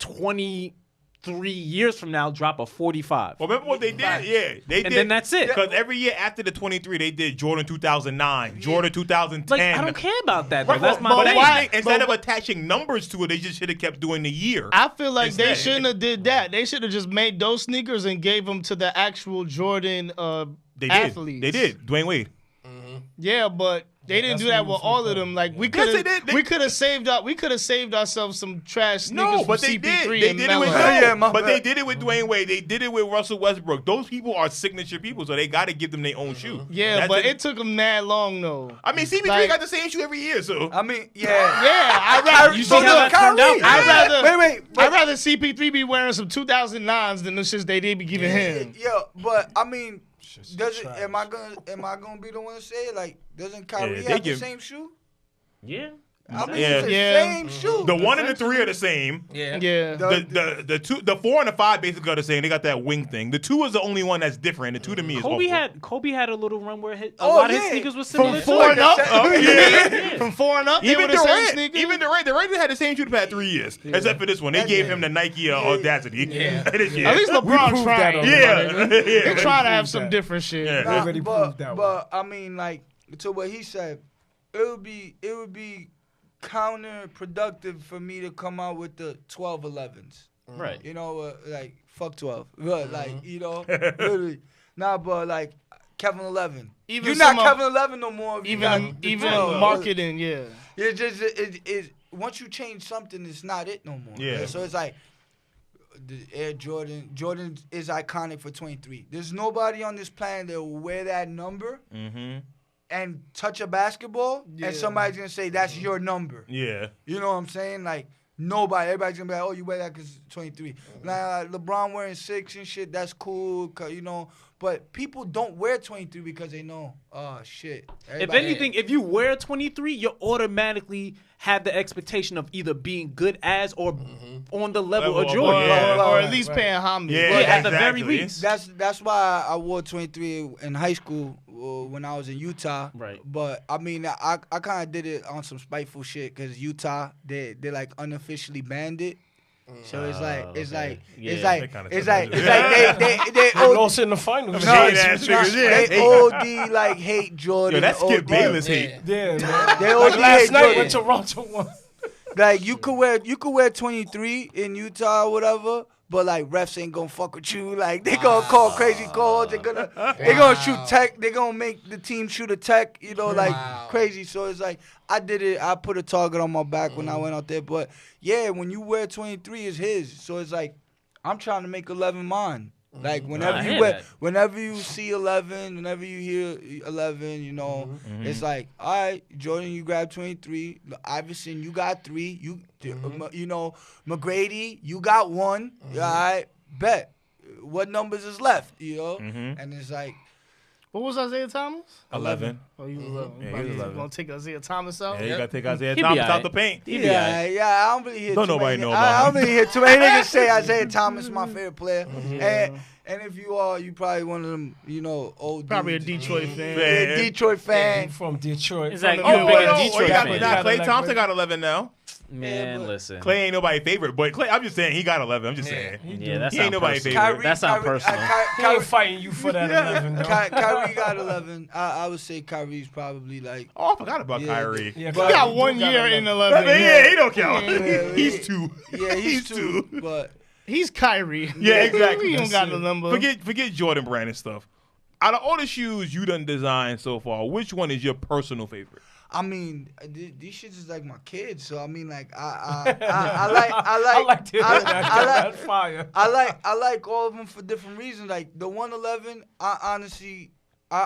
23 years from now, drop a 45. Well, remember what they did? Yeah, they did. And then that's it. Because every year after the 23, they did Jordan 2009, Jordan 2010. Like I don't care about that. Though. Right, That's my but thing. why, instead of attaching numbers to it, they just should have kept doing the year. I feel like they Instead. shouldn't have did that. They should have just made those sneakers and gave them to the actual Jordan They did. athletes. They did. Dwayne Wade. Yeah, but they didn't do that's that what with he was all of them. Like we Yes, could they did. have, we could have saved up. We could have saved ourselves some trash sneakers No, from but they CP3 did. They and did it with Melo. Yeah, my but they bad. did it with Dwayne Wade. They did it with Russell Westbrook. Those people are signature people, so they got to give them their own shoe. Yeah, That's but it. it took them that long though. I mean, CP3 like- got the same shoe every year, so. I mean, yeah. Yeah, I'd rather You see how that turned out? I'd rather Wait, I'd rather CP3 be wearing some 2009s than the shits they did be giving him. Yeah, but I mean, does it? trash. Am I gonna be the one to say it? Like, doesn't Kyrie they have the give- same shoe? Yeah. I mean, Yeah. it's the Yeah. same shoe. The 1 and the 3 are the same. Yeah. Yeah. The 4 and the 5 basically are the same. They got that wing thing. The 2 is the only one that's different. The 2 to me is Kobe awful. had a little run where a Oh, lot of his yeah. sneakers were From similar. 4 and up, yeah. from 4 and up, they Even were the same Durant, sneakers. Durant had the same shoe the past 3 years, except for this one. They That- gave yeah. him the Nike Audacity. Yeah. This year. At least LeBron proved tried. that yeah, They try to have proved some that. different shit. Yeah. Nah, already proved that but I mean, like, to what he said, it would be counterproductive for me to come out with the 12-11s. Right. You know, like, fuck 12. But, like, you know, literally. Nah, but, like, Kevin 11. Even You're not some of- Kevin 11 no more. if you got Even the 12. marketing, yeah. It's just, it, once you change something, it's not it no more. Yeah. So it's like, the Air Jordan is iconic for 23. There's nobody on this planet that will wear that number Mm-hmm. and touch a basketball, Yeah. and somebody's gonna say that's your number. Yeah. You know what I'm saying? Like everybody's gonna be like, oh, you wear that because 23. Like LeBron wearing 6 and shit, that's cool, 'cause, you know. But people don't wear 23 because they know, oh shit. If Everybody- anything, if you wear 23, you automatically have the expectation of either being good as or on the level of Level Jordan. of- yeah. or Right, at least right. paying homage. Yeah, Yeah, at the very exactly. least. That's why I wore 23 in high school when I was in Utah. Right. But I mean, I kind of did it on some spiteful shit because Utah they like unofficially banned it. So it's like okay. it's Yeah. like They kinda it's took like that. it's like they They OD, lost in the finals. no, Hate it's ass not- niggas, yeah. they OD like hate Jordan. Yo, that's Skip OD. Bayless Yeah. hate. Yeah, man. They Like OD last hate night when Jordan. Toronto won. Like you could wear 23 in Utah or whatever, but like refs ain't gonna fuck with you. Like they gonna call crazy calls. They gonna shoot tech. They gonna make the team shoot a tech. You know, like Wow. crazy. So it's like I did it. I put a target on my back when I went out there. But yeah, when you wear 23, it's his. So it's like I'm trying to make 11 mine. Like whenever I you hear wear, that. whenever you see 11, whenever you hear 11, you know, it's like, all right, Jordan, you grab 23. Iverson, you got 3. You know, McGrady, you got 1. All right, bet. What numbers is left? You know, and it's like What was Isaiah Thomas? 11. Oh, you 11. Yeah, he was 11. Gonna take Isaiah Thomas out? Yeah, you gotta take Isaiah He be Thomas out alright. the paint. He be alright. yeah, I don't really hear. Don't too nobody many, know I about don't him. really hear too many niggas say Isaiah Thomas is my favorite player, and if you are, you probably one of them, you know, old. Probably a dudes. Detroit fan. Yeah, Detroit fan. From Detroit. Exactly. From You the a Oh, big wait, Midwest. no, Detroit you got, fan. nah, Klay Like, Thompson got 11 now. Man, but- listen. Clay ain't nobody favorite, but Clay, I'm just saying he got 11. I'm just saying. Yeah, that's He ain't not nobody personal. favorite. That's not personal. He ain't fighting you for that 11, though. Kyrie got 11. I would say Kyrie's probably like. Oh, I forgot about Yeah, Kyrie. Yeah, He Kyrie got do 1 year in 11. Yeah, he don't count. Yeah, He's 2. Yeah, he's two, but He's Kyrie. Yeah, exactly. He don't got the That's it. number. Forget Jordan Brand and stuff. Out of all the shoes you done designed so far, which one is your personal favorite? I mean, these shits is like my kids. So I mean, like I like I like to hear that. That's fire. I like all of them for different reasons. Like the 111, I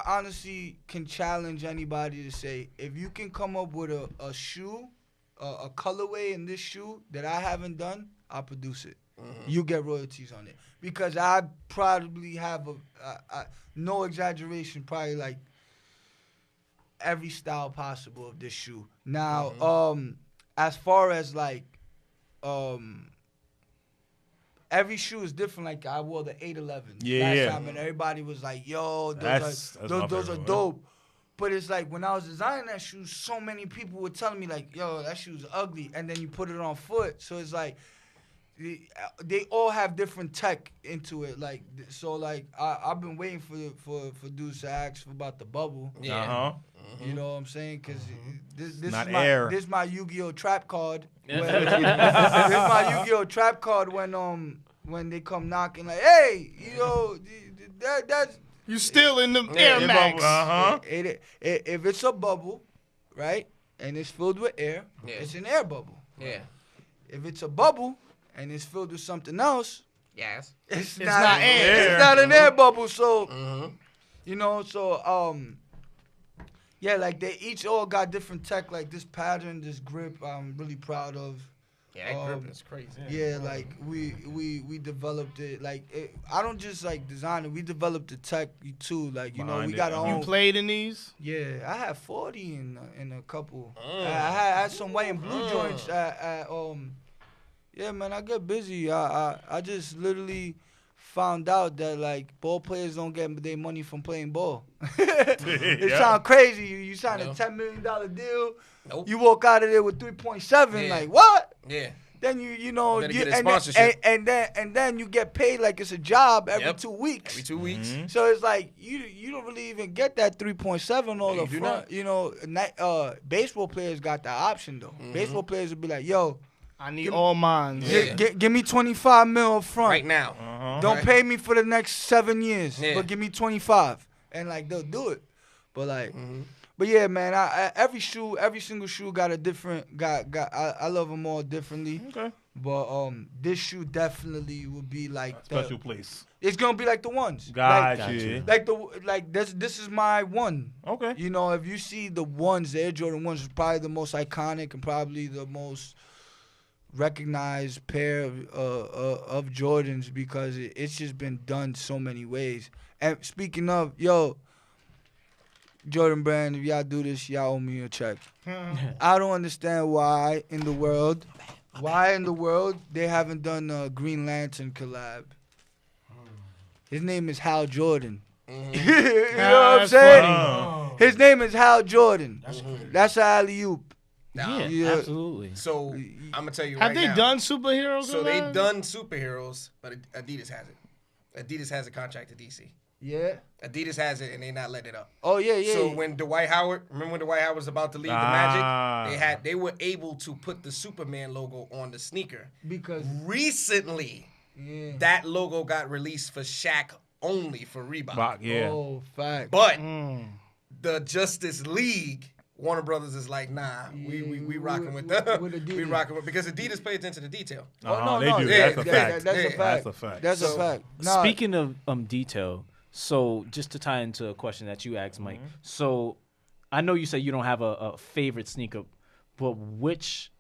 honestly can challenge anybody to say if you can come up with a shoe, a colorway in this shoe that I haven't done, I'll produce it. You get royalties on it because I probably have no exaggeration, probably like every style possible of this shoe. Now, as far as like every shoe is different. Like I wore the 811 last time, and everybody was like, "Yo, That's my those are favorite one. dope." But it's like when I was designing that shoe, so many people were telling me like, "Yo, that shoe's ugly," and then you put it on foot, so it's like they all have different tech into it. Like so, like I've been waiting for dudes to ask about the bubble. Yeah. Uh-huh. You know what I'm saying? Because this Not is my air. this my Yu-Gi-Oh trap card. This my Yu-Gi-Oh trap card when they come knocking like, hey, you know, that's You still in the Air Max. Uh-huh. if it's a bubble, right, and it's filled with air, Yeah. it's an air bubble. Yeah. If it's a bubble and it's filled with something else, Yes. it's not air. It's not an air bubble. So Mm-hmm. you know, so yeah, like they each all got different tech. Like this pattern, this grip, I'm really proud of. Yeah, that grip is crazy. Yeah, like we developed it. Like I don't just like design it. We developed the tech too. Like you know, Behind we it, got our You own. played in these? Yeah, I had 40 in a couple. I had some white and blue joints at Yeah, man, I get busy. I just literally found out that like ball players don't get their money from playing ball. It Yeah. sounds crazy. You sign a No. $10 million deal. Nope. You walk out of there with 3.7. Yeah. Like what? Yeah. Then you know Better you, get a and, then, sponsorship. and then you get paid like it's a job every Yep. 2 weeks. Every 2 weeks. Mm-hmm. So it's like you don't really even get that 3.7 all you up do front. not. You know, baseball players got the option though. Baseball players would be like, "Yo, I need all mine. Yeah. give me 25 mil up front. Right now. Uh-huh. Don't Right. pay me for the next 7 years, Yeah. but give me 25." And like they'll do it. But like, but yeah, man, every single shoe got a different. I love them all differently. Okay. But this shoe definitely will be like Special place. It's gonna be like the ones. Gotcha. This is my one. Okay. You know, if you see the ones, the Air Jordan ones is probably the most iconic and probably the most recognized pair of Jordans because it's just been done so many ways. And speaking of, Jordan Brand, if y'all do this, y'all owe me a check. I don't understand why in the world they haven't done a Green Lantern collab. His name is Hal Jordan. You know what I'm saying? His name is Hal Jordan. That's an alley-oop. Yeah, absolutely. So I'm gonna tell you Have right now. they done superheroes? So they've done superheroes, but Adidas has it. Adidas has a contract to DC. Yeah. Adidas has it, and they not letting it up. Oh yeah. So when Dwight Howard, remember when Dwight Howard was about to leave the Magic, they were able to put the Superman logo on the sneaker. Because Recently, that logo got released for Shaq only for Reebok. Yeah. Oh, fact. But the Justice League, Warner Brothers is like, nah, we rocking with them. We rocking with because Adidas pay attention to detail. They do. Yeah, That's a fact. That's a fact. That's a fact. That's a fact. Nah, Speaking of detail, so just to tie into a question that you asked, Mike. So I know you said you don't have a favorite sneaker, but which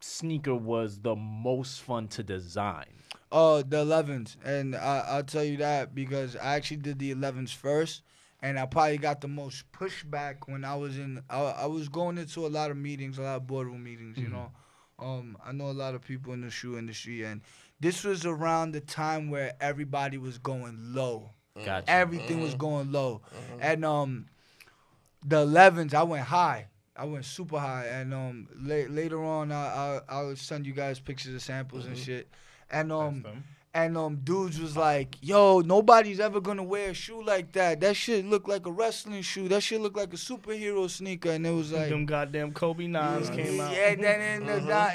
sneaker was the most fun to design? the 11s, and I'll tell you that because I actually did the 11s first, and I probably got the most pushback when I was I was going into a lot of meetings, a lot of boardroom meetings. You know, I know a lot of people in the shoe industry, and this was around the time where everybody was going low. Gotcha. Everything was going low, and the 11s I went high. I went super high, and later on I'll send you guys pictures of samples and shit, and dudes was like, yo, nobody's ever gonna wear a shoe like that. That shit look like a wrestling shoe. That shit look like a superhero sneaker, and it was like Them goddamn Kobe 9s came out. yeah, then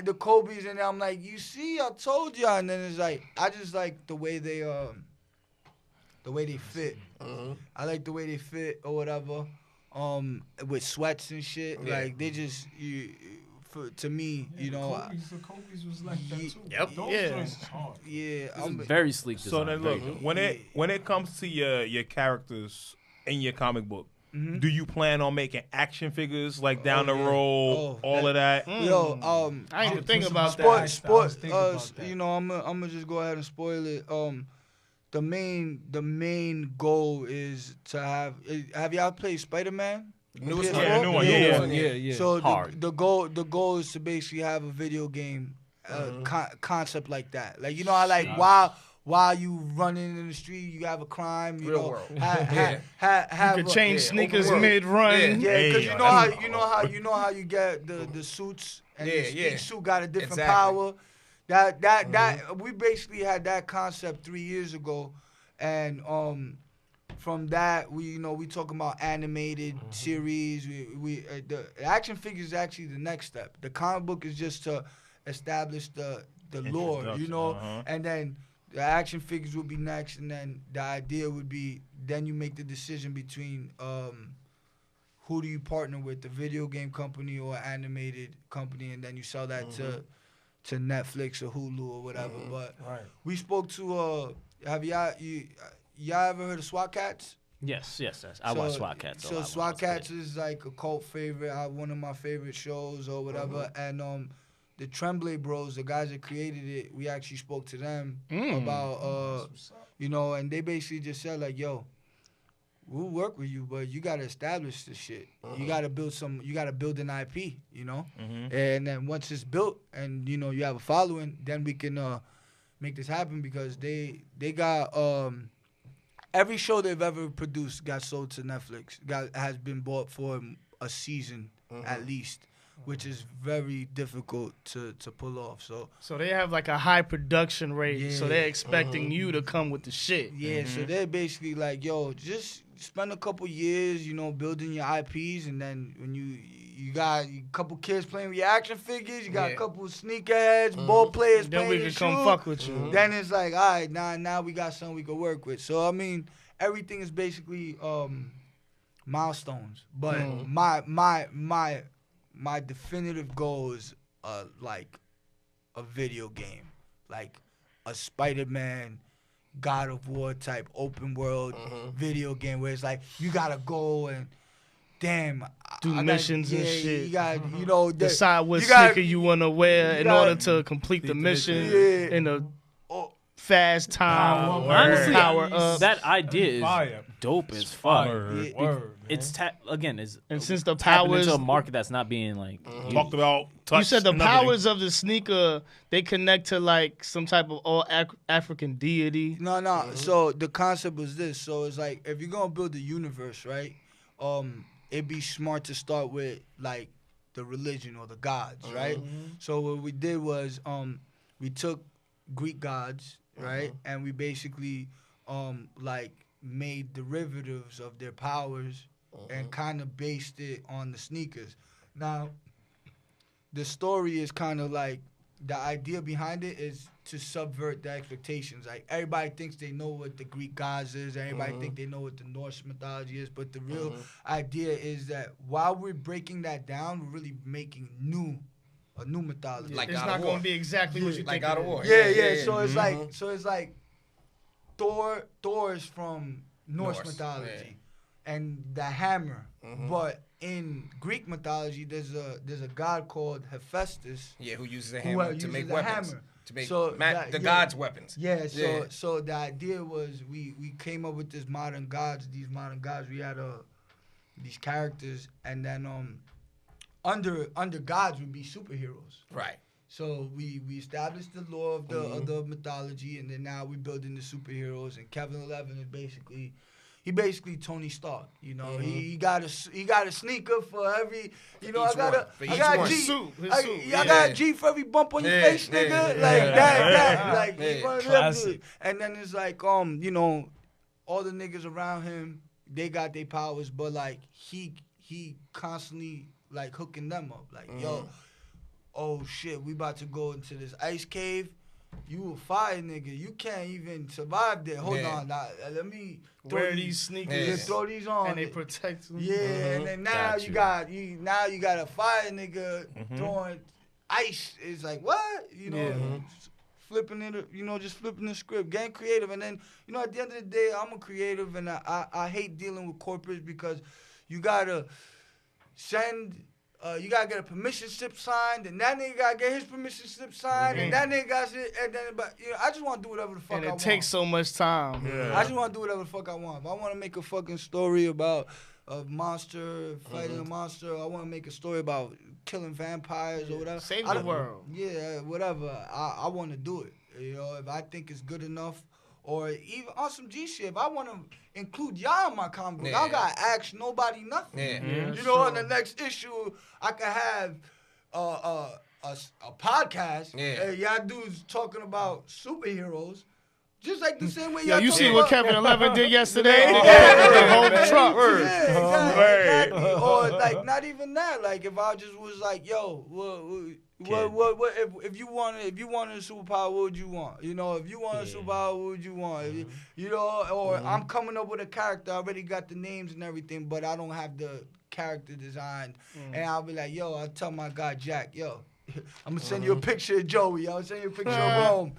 the Kobe's, and I'm like, you see, I told y'all, and then it's like I just like the way they fit. I like the way they fit or whatever. With sweats and shit, like they just to me, you know. The Kobe's was like that too. Yep. Those Yeah. joints is hard. Yeah, Very sleek design. So then, very look, good. when it comes to your characters in your comic book, do you plan on making action figures like down the road, all of that? yo, I ain't even thinking about sport, that. sport. think about that. You know, I'm gonna just go ahead and spoil it. The main goal is to have y'all played Spider-Man? Newest Yeah, one. new one. Yeah. Yeah. So Hard. the goal is to basically have a video game concept like that. Like, you know how like while you running in the street, you have a crime. You Real know, world. have You could a- change yeah, sneakers open world. mid-run. Yeah. Yeah, because Hey, you know how you get the suits and Yeah, each suit got a different Exactly. power. That we basically had that concept 3 years ago, and from that we talking about animated series. We the action figure is actually the next step. The comic book is just to establish the lore, and then the action figures would be next, and then the idea would be then you make the decision between who do you partner with, the video game company or animated company, and then you sell that to Netflix or Hulu or whatever. But we spoke to have y'all ever heard of SWAT Cats? Yes. I watch SWAT Cats. So SWAT Cats is like a cult favorite, one of my favorite shows or whatever. And the Tremblay Bros, the guys that created it, we actually spoke to them about and they basically just said like, yo, we'll work with you, but you gotta establish this shit. You gotta build an IP, and then once it's built and you have a following, then we can make this happen because they got every show they've ever produced got sold to Netflix. Has been bought for a season at least, which is very difficult to pull off. So they have like a high production rate. So they're expecting you to come with the shit. Yeah, so they're basically like, yo, just spend a couple years, building your IPs, and then when you got a couple kids playing with your action figures, you got a couple sneakerheads, ball players Then playing we your can come shoe, fuck with you. Then it's like, all right, now we got something we can work with. So I mean, everything is basically milestones. But my definitive goal is like a video game, like a Spider-Man, God of War type open world video game where it's like you gotta go and damn Do I missions and yeah, shit. You got you know Decide what you gotta- sneaker you want to wear in gotta- order to complete the mission Yeah. in a Oh, fast time. Honestly, Power up. that idea is Fire. dope as fuck. Yeah. Word, It's again, it's And since the tapping powers, into a market that's not being like Talked about touch. you said the and everything. powers of the sneaker, they connect to like some type of all African deity. No. So the concept was this. So it's like if you're gonna build a universe, right? It'd be smart to start with like the religion or the gods, right? So what we did was we took Greek gods, right, and we basically like made derivatives of their powers and kind of based it on the sneakers. Now, the story is kind of like the idea behind it is to subvert the expectations. Like everybody thinks they know what the Greek gods is, everybody think they know what the Norse mythology is, but the real idea is that while we're breaking that down, we're really making a new mythology. Like It's God not of going War. to be exactly what you Like think. God it of War. is. Yeah. So it's like Thor is from Norse Norse, mythology, and the hammer. But in Greek mythology, there's a god called Hephaestus. Yeah, who uses a Who hammer to uses make a weapons. hammer. To make So the that- yeah. gods' weapons. Yeah, Yeah. so the idea was we came up with these modern gods. We had these characters, and then under gods would be superheroes. Right. So we established the law of the mythology, and then now we're building the superheroes. And KVN ELVN is basically Tony Stark. You know, he got a sneaker for every. You know, each one. For I each got one. a G. His suit. I got a G for every bump on your Yeah, face, nigga. yeah, Like yeah. that. Like Yeah. he's one of them Classic. dudes. And then it's like you know, all the niggas around him, they got their powers, but like he constantly like hooking them up. Like yo, oh shit, we about to go into this ice cave. You a fire nigga. You can't even survive there. Hold Yeah. on. Now, let me throw Wear these sneakers Yeah. throw these on. and they protect them. Yeah, and then now Got you you. got a fire nigga throwing ice. It's like what? You know, flipping it, you know, just flipping the script, getting creative. And then, you know, at the end of the day, I'm a creative, and I hate dealing with corporates because you gotta you gotta get a permission slip signed, and that nigga gotta get his permission slip signed, and that nigga got shit, and then, but you know, I just want to do whatever the fuck And I it want. takes so much time. I just want to do whatever the fuck I want. If I want to make a fucking story about a monster fighting a monster, I want to make a story about killing vampires or whatever. Save I the don't- world. Yeah, whatever. I want to do it. You know, if I think it's good enough, or even on some G shit, if I want to include y'all in my comic book, I don't gotta ask nobody nothing. Yeah. You know, in the next issue, I could have a podcast. Yeah. Hey, y'all dudes talking about superheroes. Just like the same way Yo, y'all you talking see what about- KVN ELVN did yesterday? Yeah. The whole truck. Yeah, exactly. Or like not even that. Like if I just was like, yo, what if you wanted a superpower, what would you want? You know, if you wanted a superpower, what would you want? If you know, or I'm coming up with a character, I already got the names and everything, but I don't have the character designed. And I'll be like, yo, I'll tell my guy Jack, yo, I'm gonna send you a picture of Joey, I'll send you a picture of Rome.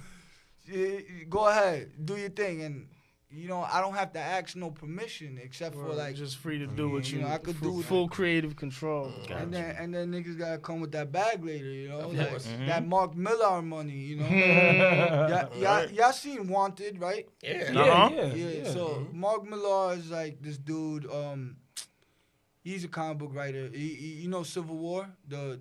Go ahead, do your thing, and you know I don't have to ask no permission except for like, just free to do what you you know, I could full, do full creative control. and then niggas gotta come with that bag later, you know, Of like course. that Mark Millar money, you know. Y'all seen Wanted, right? Yeah. Yeah. So Mark Millar is like this dude. He's a comic book writer. You know Civil War, the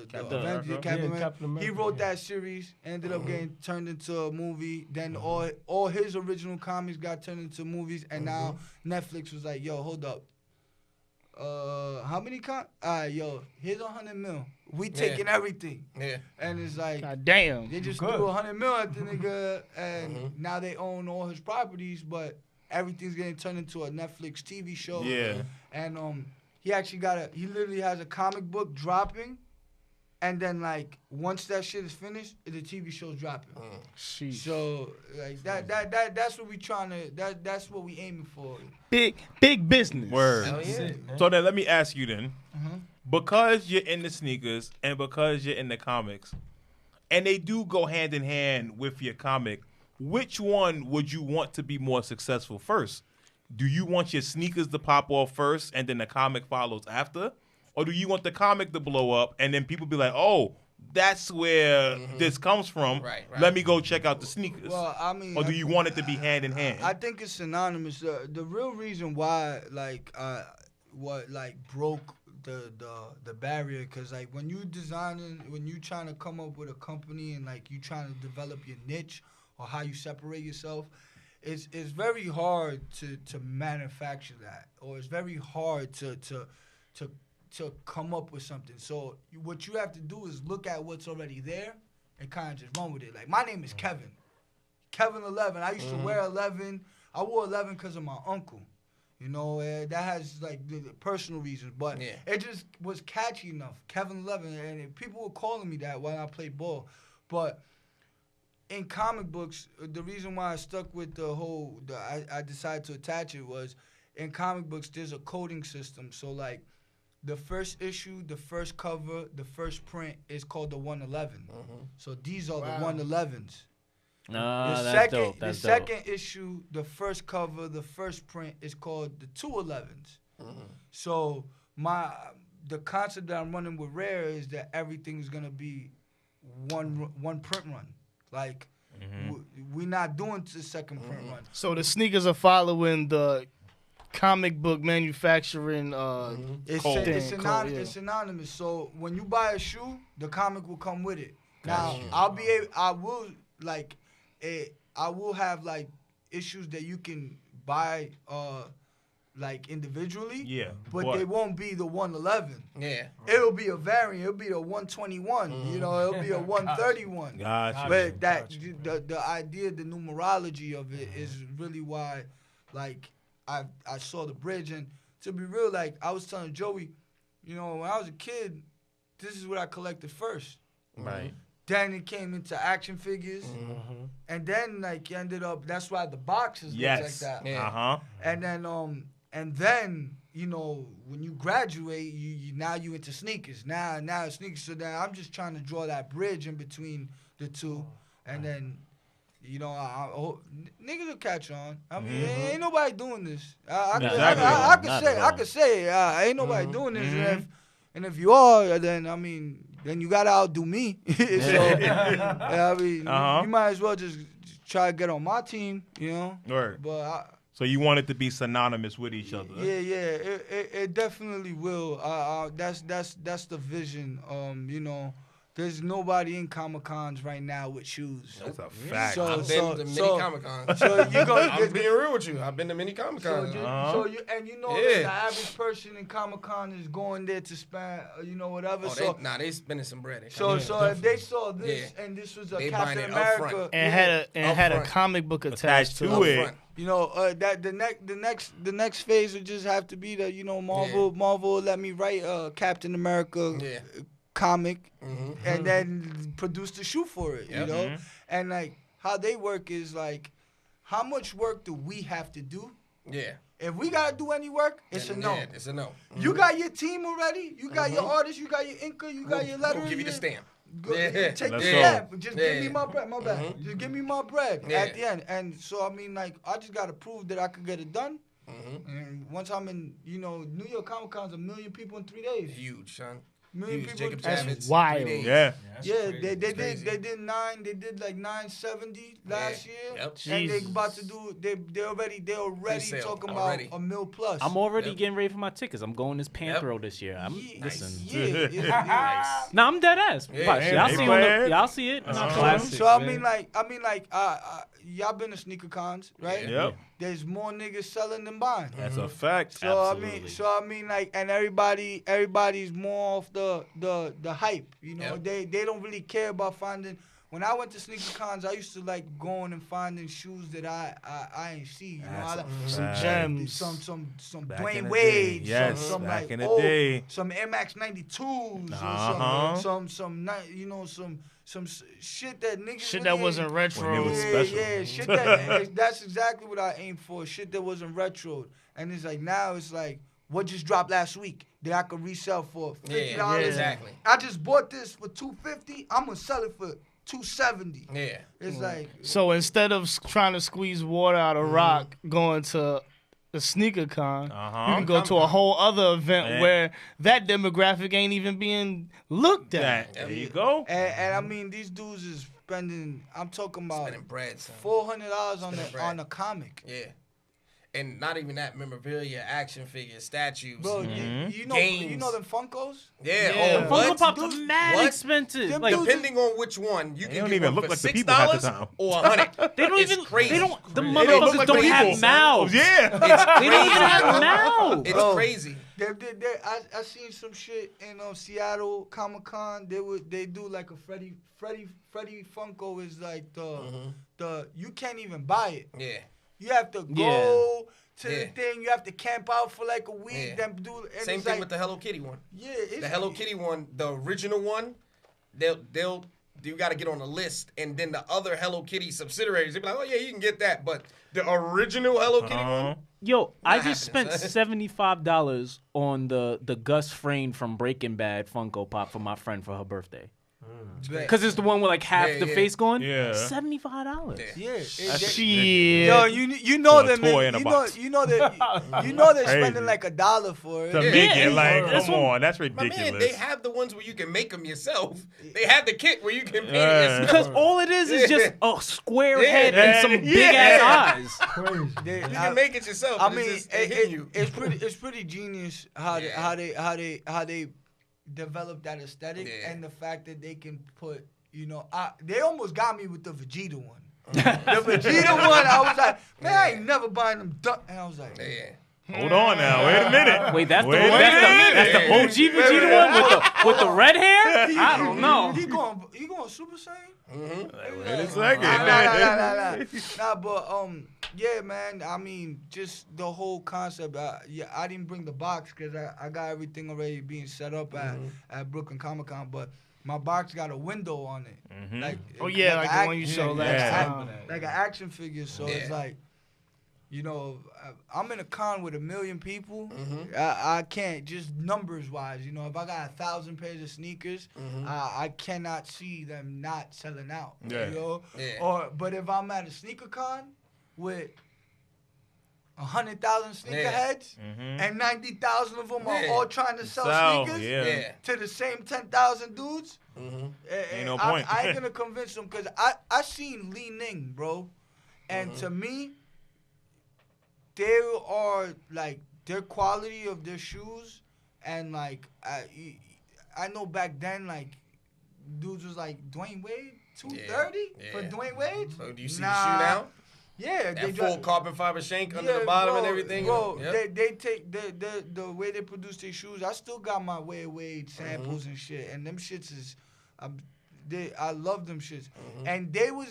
Captain Avengers, America. Captain America. Captain America, He wrote yeah. that series, ended up getting turned into a movie. Then all his original comics got turned into movies, and now Netflix was like, "Yo, hold up. How many yo, here's $100 million. We taking everything." Yeah. And it's like God damn. they just Good. threw $100 million at the nigga, and now they own all his properties, but everything's getting turned into a Netflix TV show. Yeah. And he actually he literally has a comic book dropping, and then like once that shit is finished, the TV show's dropping. Sheesh. So like that's what we that's what we aiming for. Big business. Word. Hell yeah. So then let me ask you then, because you're in the sneakers and because you're in the comics, and they do go hand in hand with your comic, which one would you want to be more successful first? Do you want your sneakers to pop off first and then the comic follows after? Or do you want the comic to blow up and then people be like, oh, that's where this comes from. Right. Let me go check out the sneakers. Well, I mean, or do you want it to be hand in hand? I think it's synonymous. The real reason why, what broke the barrier, because like when you designing, when you trying to come up with a company and like you trying to develop your niche or how you separate yourself, it's very hard to manufacture that, or it's very hard to come up with something. So what you have to do is look at what's already there and kind of just run with it. Like, my name is Kevin 11. I used to wear 11. I wore 11 because of my uncle. You know, that has like the personal reasons, but it just was catchy enough. Kevin 11, and people were calling me that while I played ball. But in comic books, the reason why I stuck with I decided to attach it was, in comic books there's a coding system. So like, the first issue, the first cover, the first print is called the 111. So these are the 111s. That's dope. The second issue, the first cover, the first print is called the 211s. So the concept that I'm running with Rare is that everything's gonna be one print run. Like, we're not doing the second print run. So the sneakers are following the comic book manufacturing It's synonymous. So when you buy a shoe, the comic will come with it. Now, I will have like issues that you can buy like individually. Yeah. But they won't be the 111. Yeah. It'll be a variant. It'll be the 121. You know, it'll be a 131. Gotcha. But the idea, the numerology of it is really why, like, I saw the bridge. And to be real, like, I was telling Joey, you know, when I was a kid, this is what I collected first. Right. Then it came into action figures. And then, like, you ended up, that's why the boxes look like that. Yeah. And then, you know, when you graduate, you now you into sneakers. Now it's sneakers. So then I'm just trying to draw that bridge in between the two. And then, you know, niggas will catch on. I mean, ain't nobody doing this. I could say, ain't nobody doing this. And if you are, then, I mean, then you gotta outdo me. So, I mean, you might as well just try to get on my team, you know. Right. But so you want it to be synonymous with each other. Yeah, it definitely will. That's the vision. You know, there's nobody in Comic-Cons right now with shoes. That's a fact. I've been to many Comic-Cons. So you go. I'm being real with you. I've been to many Comic-Cons. You know that the average person in Comic-Con is going there to spend, you know, whatever. They spending some bread. So if they saw this and this was a Captain America and had a comic book attached to it. You know, that the next phase would just have to be that, you know, Marvel let me write a Captain America comic and then produce the shoe for it, you know? And like how they work is like, how much work do we have to do? Yeah. If we gotta do any work, it's a no. Yeah, it's a no. You got your team already, you got your artist, you got your inker, you got your letter. We'll give you the stamp. Take the stamp. Just give me my bread. My bad. Just give me my bread at the end. And so I mean, like, I just gotta prove that I could get it done. And once I'm in, you know, New York Comic Con's 1 million people in 3 days. Huge, son. People. Jacob That's Javits, wild. 3 days. Yeah. They did 9. They did like 970 last year. Yep. And they about to do. They already Pre-sale, talking already. about $1 million plus. I'm already getting ready for my tickets. I'm going this Panthro this year. Listen. Yeah. Nah, I'm dead ass. Watch. Y'all see it. So I mean, like, y'all been to sneaker cons, right? Yep. There's more niggas selling than buying. That's a fact. So I mean, like, and everybody's more off the hype. You know, they don't really care about finding. When I went to sneaker cons, I used to like going and finding shoes that I ain't see. You know, some gems, some Back Dwayne Wade, yes, some back like in the day. some Air Max 92s, some shit that niggas shit that wasn't retro. When it was special. Yeah, shit that's exactly what I aim for. Shit that wasn't retro. And it's like now it's like what just dropped last week that I could resell for $50. Yeah, exactly. I just bought this for $250. I'm gonna sell it for $270. Yeah. It's like So instead of trying to squeeze water out of rock, going to a sneaker con, you can go to a whole other event Man. where that demographic ain't even being looked at. There you go. and I mean these dudes is spending. I'm talking about Spending bread, son. $400 Spending bread. on a comic. Yeah. And not even that memorabilia, action figures, statues. Bro, Mm-hmm. you Games. know them Funkos? Yeah. Yeah. Oh, what? Funko Pops are Dude, mad what? expensive. Them Like, dudes- Depending on which one, you They can don't get even one look for like the $6 people half the time. or $100. they don't It's even. crazy. They don't. The They don't look motherfuckers like don't the have people. mouths. Yeah. It's They don't even crazy, have bro. mouths. It's Bro. crazy. I seen some shit in Seattle Comic Con. They do like a Freddy Funko is like the you can't even buy it. Yeah. You have to go to the Yeah. thing. You have to camp out for like a week. Yeah. Then do and Same it's thing like, with the Hello Kitty one. yeah. It's, The Hello Kitty one, the original one, they'll you got to get on a list, and then the other Hello Kitty subsidiaries, they'll be like, oh yeah, you can get that, but the original Hello Kitty one, Yo, I just happening, spent son. $75 on the Gus Fring from Breaking Bad Funko Pop for my friend for her birthday. Because it's the one with like half Yeah, the yeah. face gone. Yeah. $75. yeah. Shit. Yo, you know For a them. toy in a You box. know they're Crazy. spending like $1 for it. To Yeah. make Yeah, it like, that's come what- on, that's my ridiculous. man, they have the ones where you can make them yourself. They have the kit where you can paint Yeah. it yourself. Because all it is just a square Yeah. head and some Yeah. big ass eyes. Crazy. You can make it yourself. I but mean, it's just, it hit you. it's pretty genius how Yeah. they develop that aesthetic Yeah. and the fact that they can put, they almost got me with the Vegeta one. The Vegeta one, I was like, man, I ain't never buying them duck. And I was like, Yeah. Hold on now. Wait a minute. Wait, that's Wait the a minute. that's the OG Vegeta one with the red hair? I don't know. He going Super Saiyan? Wait a second. Nah, but yeah, man. I mean, just the whole concept. I didn't bring the box because I got everything already being set up at Brooklyn Comic Con, but my box got a window on it. Like, Oh yeah, like the an one you act- showed yeah. last time. like an action figure. So it's Yeah. like, I'm in a con with 1 million people. I can't, just numbers wise, if I got 1,000 pairs of sneakers, I cannot see them not selling out. Yeah. Yeah. But if I'm at a sneaker con with 100,000 sneakerheads and 90,000 of them are Yeah. all trying to sell sneakers Yeah. to the same 10,000 dudes, Ain't no point. I ain't gonna convince them because I seen Li Ning, bro, and to me, they are like their quality of their shoes, and like I know back then like dudes was like Dwayne Wade 230 for Yeah. Dwayne Wade. So do you see the shoe now? Yeah, That full carbon fiber shank under the yeah, bottom bro, and everything. Bro, Yep. they take the way they produce their shoes. I still got my Wade samples and shit, and them shits is, I love them shits. And they were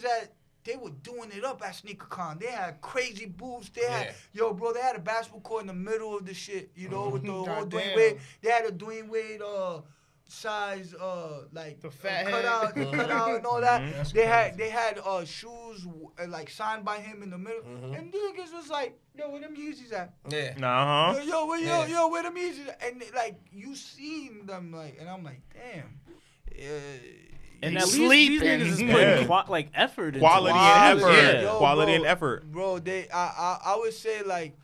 doing it up at SneakerCon. They had crazy booths. They had they had a basketball court in the middle of the shit. With the whole Dwayne Goddamn. Wade. They had a Dwayne Wade size like The fat cutout, head. the cutout and all that. They had shoes like signed by him in the middle, and niggas was like, yo, where them Yeezys at? Yeah. Nah, Yo, where them Yeezys at? And like you seen them like, and I'm like, damn. And You at least sleeping. these niggas is Yeah. putting effort into Quality it. and effort. Yeah. Yo, Quality bro, and effort. Bro, I would say like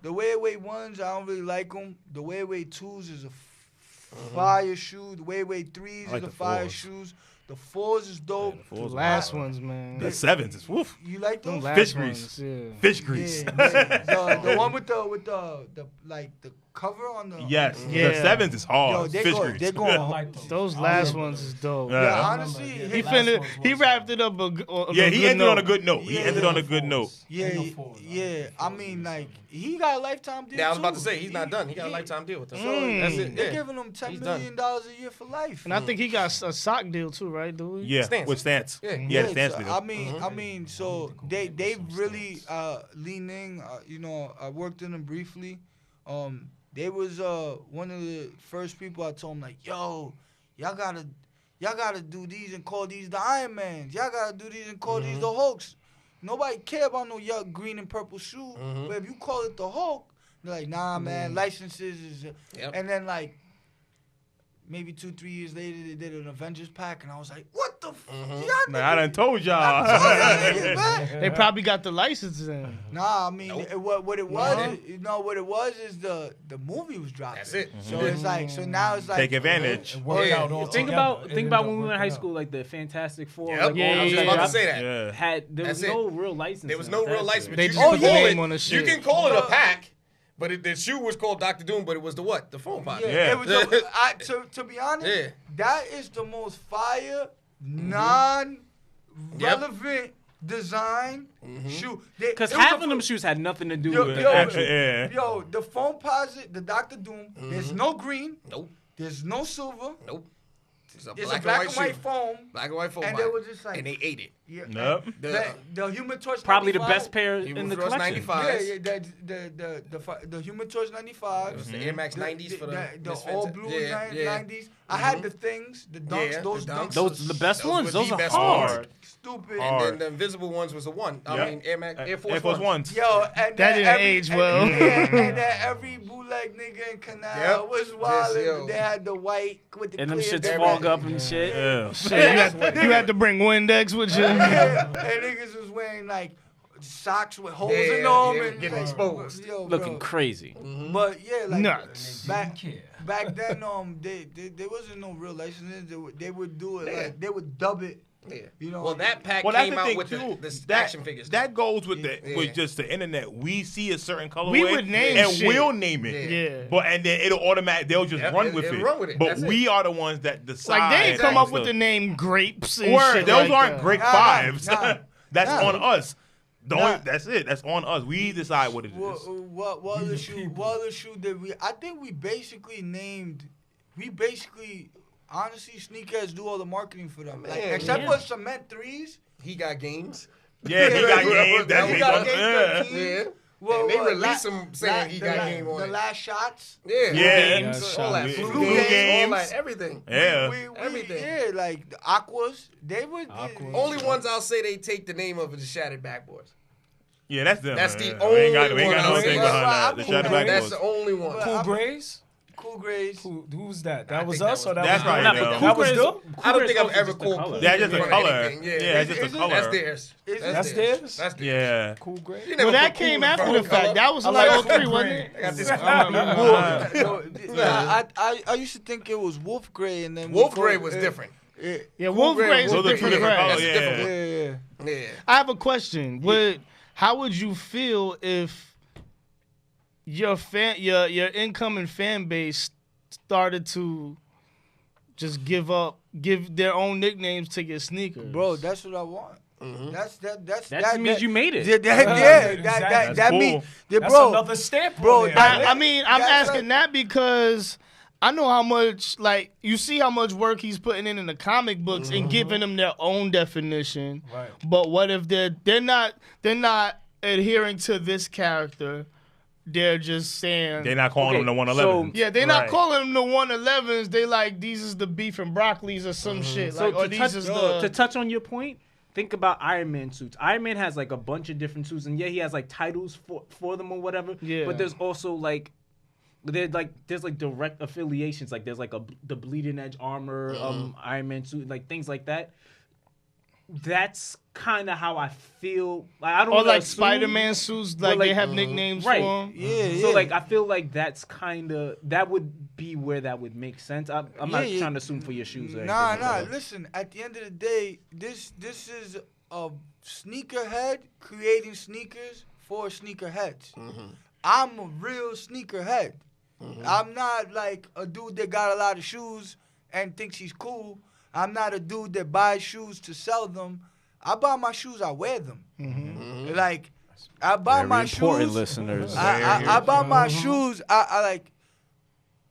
the Way ones, I don't really like them. The Way twos is a fire shoe. The Way threes I like is a the fire fours. shoes. The fours is dope. The last ones, man. The sevens is woof. You like Them those? last Fish ones, grease. yeah. Fish grease. Yeah. The one with the like the cover on the Yes. Yeah. The sevens is Yo, hard. they Fish go, grease. they're going. like those. Those I last love ones those. is dope. Yeah. Yeah, I honestly, remember, He yeah. finished. Last ones He was- wrapped it up. Yeah, he ended on a note. good note. He Yeah. ended on a good note. Yeah. I mean, like he got a lifetime deal. Yeah, I was about to too. say he's not done. He got a lifetime deal with them. So That's it. they're Yeah. giving him $10 He's million a year for life. And I think he got a sock deal too, right, dude? Yeah, Stance. with Stance. Yeah. Yeah, the Stance so, deal. I mean, so they really Li Ning. I worked in them briefly. They was one of the first people I told him like, yo, y'all gotta do these and call these the Iron Mans. Y'all gotta do these and call these the Hulks. Nobody care about no young green and purple shoe. But if you call it the Hulk, they're like, nah, man, licenses is. Yep. And then like maybe 2-3 years later, they did an Avengers pack, and I was like, what what the y'all Man, I done told y'all. niggas, man. They probably got the licenses in. Nah, I mean, what it was, what it was is the movie was dropping. That's it. So it's like, so now it's like Take advantage. It worked out all Think together. about It think ended about up when we were in working high out. school, like the Fantastic Four. Yep. Like, Yeah, all I was those about to jobs say that. Yeah. there was That's no it. real license. There was no real license. They You just can put the call name it- on the You shit. can call it a pack, but the shoe was called Dr. Doom, but it was the what? The phone pod. Yeah, Yeah. it was to be honest, Yeah. that is the most fire, non-relevant design shoe. Because It was half a- of them shoes had nothing to do Yo, with yo, actual. Yeah. Yo, the phone posit, the Dr. Doom, there's no green, Nope. there's no silver, Nope. It's a it's black, a black and and white shoe. foam, Black and white phone and pod. they were just like, And they ate it. yeah, Yep. and The- the Human Torch Probably the 95, best pair Human in the Force collection. 95. Yeah, the Human Torch 95. It was the Air Max 90s for the the Miss all Fanta- blue yeah, yeah. 90s. I had the things, the dunks, Yeah, those the dunks. dunks. Those the best Those ones. were Those the are best hard. ones. stupid. Hard. And then the invisible ones was the one. I Yep. mean, Air Force Air Force Ones. Ones. Yo, and That then didn't age well. And then every bootleg nigga in Canal Yep. was wild. Yo. They had the white with the And them clear shits dab. fog up and shit. Yeah. Shit, you had to bring Windex with you. Yeah, and niggas was wearing like socks with holes in them Yeah, and getting like, exposed. Yo, Looking bro. crazy. But yeah, like Nuts. back Didn't care. back then, there wasn't no real licenses. They would do it Yeah. like they would dub it. Yeah. You know. Well, that pack Well, that's came the out thing with too. the That action figures. that goes with Yeah. with just the internet. We see a certain colorway, We would name and shit. we'll name it. Yeah. But and then it'll automatic. They'll just Yep, run with it'll it. run with it. But That's we it. are the ones that decide. Like, they ain't come on up with the stuff. name grapes and Word. shit Those like aren't that. great Nah, fives. nah. That's Nah. on us. Nah. That's it. That's on us. We decide what it is. What other shoe? What other shoe did we? I think we basically named. We basically, honestly, sneakers do all the marketing for them. Like, Man, except yeah. for Cement Threes. He got games. Yeah, he got game. That He he got got game yeah. 13. Yeah. Well, And they well, released him saying he got game on the it. last shots. Yeah. Yeah. Games, all that. Flu Flu games. games. All that. Everything. Yeah. Everything. Yeah, like the Aquas. They would. Aquas. Only ones I'll say they take the name of is the Shattered Backboards. Yeah, that's them. That's man. the We ain't got, only we ain't got one no I thing see. behind Well, that. I The mean, Shattered That's Backboards. the only one. But- Cool Grays? Cool Grays. Who's that? I That was think us that or that That's was right, them? no. That was Cougar is- them? I don't think Cougar I've is ever just a called color. Cool That's just a Grays color. anything. Yeah, that's just a Is it- color. That's theirs. Is it- That's theirs? That's theirs. Yeah. Cool Grays? You never Well, that put cool came in after front the of color. fact. That was I like like 03, Cool wasn't Gray. it? I got this. I used to think it was Wolf Gray and then Wolf Gray was different. Yeah, Yeah, Wolf Gray Gray is was a Those are two different different gray. colors. That's a Yeah. different yeah, yeah. Yeah. I have a question. How would you feel if your incoming fan base started to just give their own nicknames to your sneakers? Bro, that's what I want. Mm-hmm. That just means you made it. That Exactly. that cool. mean, That's bro. another stamp bro, on there. that- I mean, I'm That's asking that because I know how much, like, you see how much work he's putting in the comic books and giving them their own definition. Right. But what if they're not adhering to this character? They're just saying They're not calling Okay, them the 111. yeah, they're not Right. calling them the 111s. They like these is the beef and broccolis or some shit. So Like, or to these touch, is to the touch on your point, think about Iron Man suits. Iron Man has like a bunch of different suits, and yeah, he has like titles for them or whatever. Yeah. But there's also like there's like direct affiliations. Like there's like the Bleeding Edge armor, Iron Man suit, like things like that. That's kind of how I feel. Like, I don't or wanna like assume- Spider-Man suits. Like, like, they have nicknames right. for them. Yeah, So yeah. like I feel like that's kind of that would be where that would make sense. I'm not Yeah, trying to assume for your shoes. Or Nah, anything, nah. but- Listen, at the end of the day, this is a sneakerhead creating sneakers for sneakerheads. I'm a real sneakerhead. I'm not like a dude that got a lot of shoes and thinks he's cool. I'm not a dude that buys shoes to sell them. I buy my shoes, I wear them. Like, I buy Very my important shoes. listeners. I buy my shoes. I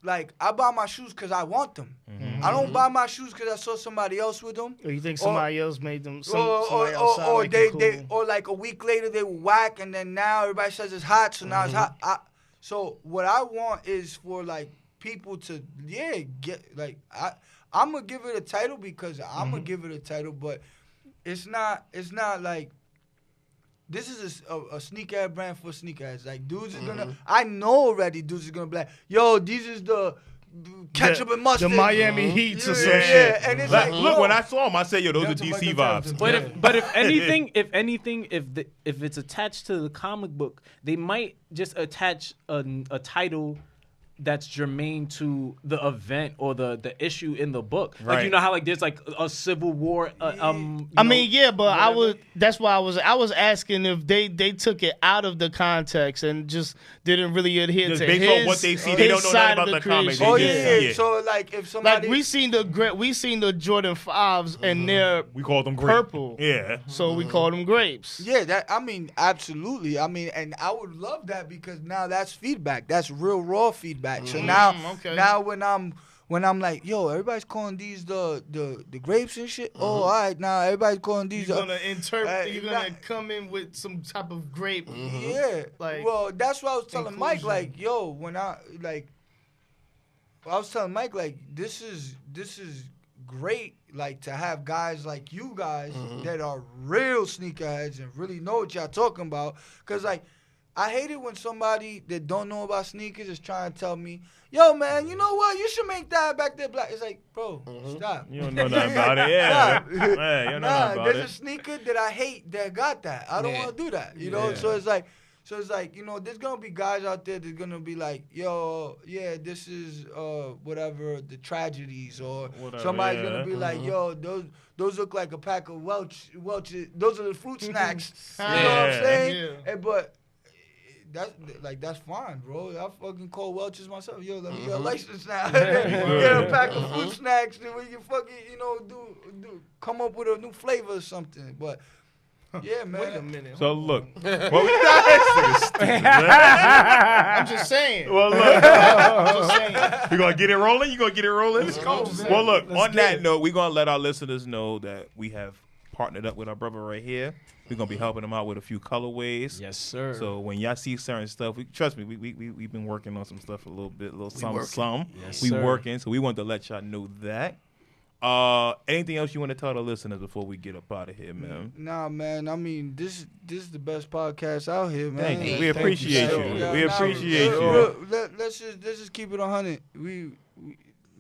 like I buy my shoes because I want them. I don't buy my shoes because I saw somebody else with them. Or you think somebody else made them? Somebody else sound Or like they, it cool. they or like a week later they were whack, and then now everybody says it's hot, so now it's hot. So what I want is for like people to get like I'm gonna give it a title because I'm gonna give it a title, but it's not like this is a sneakerhead brand for sneakerheads. Like dudes is gonna, I know already dudes is gonna be like, yo, these is the ketchup and mustard. The Miami Heats or some Yeah, shit. and it's Like, like, look, bro, when I saw him, I said, "Yo, those are Delta DC Michael vibes." Johnson. But if it's attached to the comic book, they might just attach a title that's germane to the event or the issue in the book. Like Right. you know how like there's like a civil war. I mean, yeah, but I whatever. would. That's why I was asking if they took it out of the context and just didn't really adhere Just to based his, on what they see, they don't know side nothing of about the comics. creation. oh They yeah, just yeah. see it. So like if somebody, Like we seen the Jordan 5s and they're We called them grape. purple. Yeah. So we called them grapes. yeah, that I mean, absolutely. I mean, and I would love that because now that's feedback. That's real raw feedback. So now, okay. now when I'm like, yo, everybody's calling these the grapes and shit. Oh, all right, now everybody's calling these. You're gonna interpret. You're gonna not- come in with some type of grape. Yeah. Like, well, that's what I was telling Mike. inclusion. Like, yo, I was telling Mike, like, this is great. Like to have guys like you guys that are real sneakerheads and really know what y'all talking about. Cause like, I hate it when somebody that don't know about sneakers is trying to tell me, yo, man, you know what? You should make that back there black. It's like, bro, stop. You don't know nothing about it. Yeah. Stop. Yeah, you don't know Nah, nothing about there's a it. sneaker that I hate that got that. I don't Yeah. want to do that. You know? Yeah. So it's like, you know, there's gonna be guys out there that's gonna be like, yo, yeah, this is whatever, the tragedies, or Whatever, somebody's yeah. gonna be like, yo, those look like a pack of Welch's. Those are the fruit snacks. You know what I'm Yeah. saying? Yeah. And, but that's fine, bro. I fucking call Welch's myself. Yo, let me get a license now. Get a pack of fruit snacks, then we can fucking, you know, do come up with a new flavor or something. But yeah, man. Wait a minute. So hold look, on. well, we I'm just saying. well, look, I'm just saying. you gonna get it rolling? You gonna get it rolling? go, man. Well, look, Let's on get that it. note, we're gonna let our listeners know that we have partnered up with our brother right here. We're gonna be helping him out with a few colorways. yes, sir. So when y'all see certain stuff, trust me, we've been working on some stuff a little bit, some. Yes, We sir. working, so we want to let y'all know that. Anything else you want to tell the listeners before we get up out of here, man? Nah, man. I mean, this is the best podcast out here, man. Thank you. Like, We appreciate so you. much. We appreciate look, you. look, let's just keep it 100.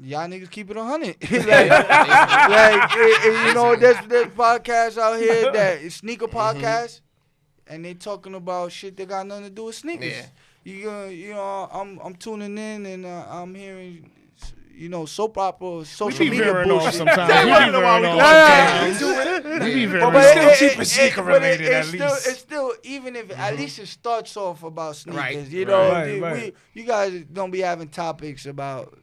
Y'all niggas keep it 100. like, you know, there's podcasts out here that is sneaker podcasts, and they talking about shit that got nothing to do with sneakers. Yeah. You know, I'm tuning in and I'm hearing, you know, soap opera, We social be media veering off bullshit. sometimes. They We wanna be know why veering we off going sometimes. We be veering But off. still keep it sneaker related, at it's least. Still, it's still, even if at least it starts off about sneakers, Right. you know, Right. you guys don't be having topics about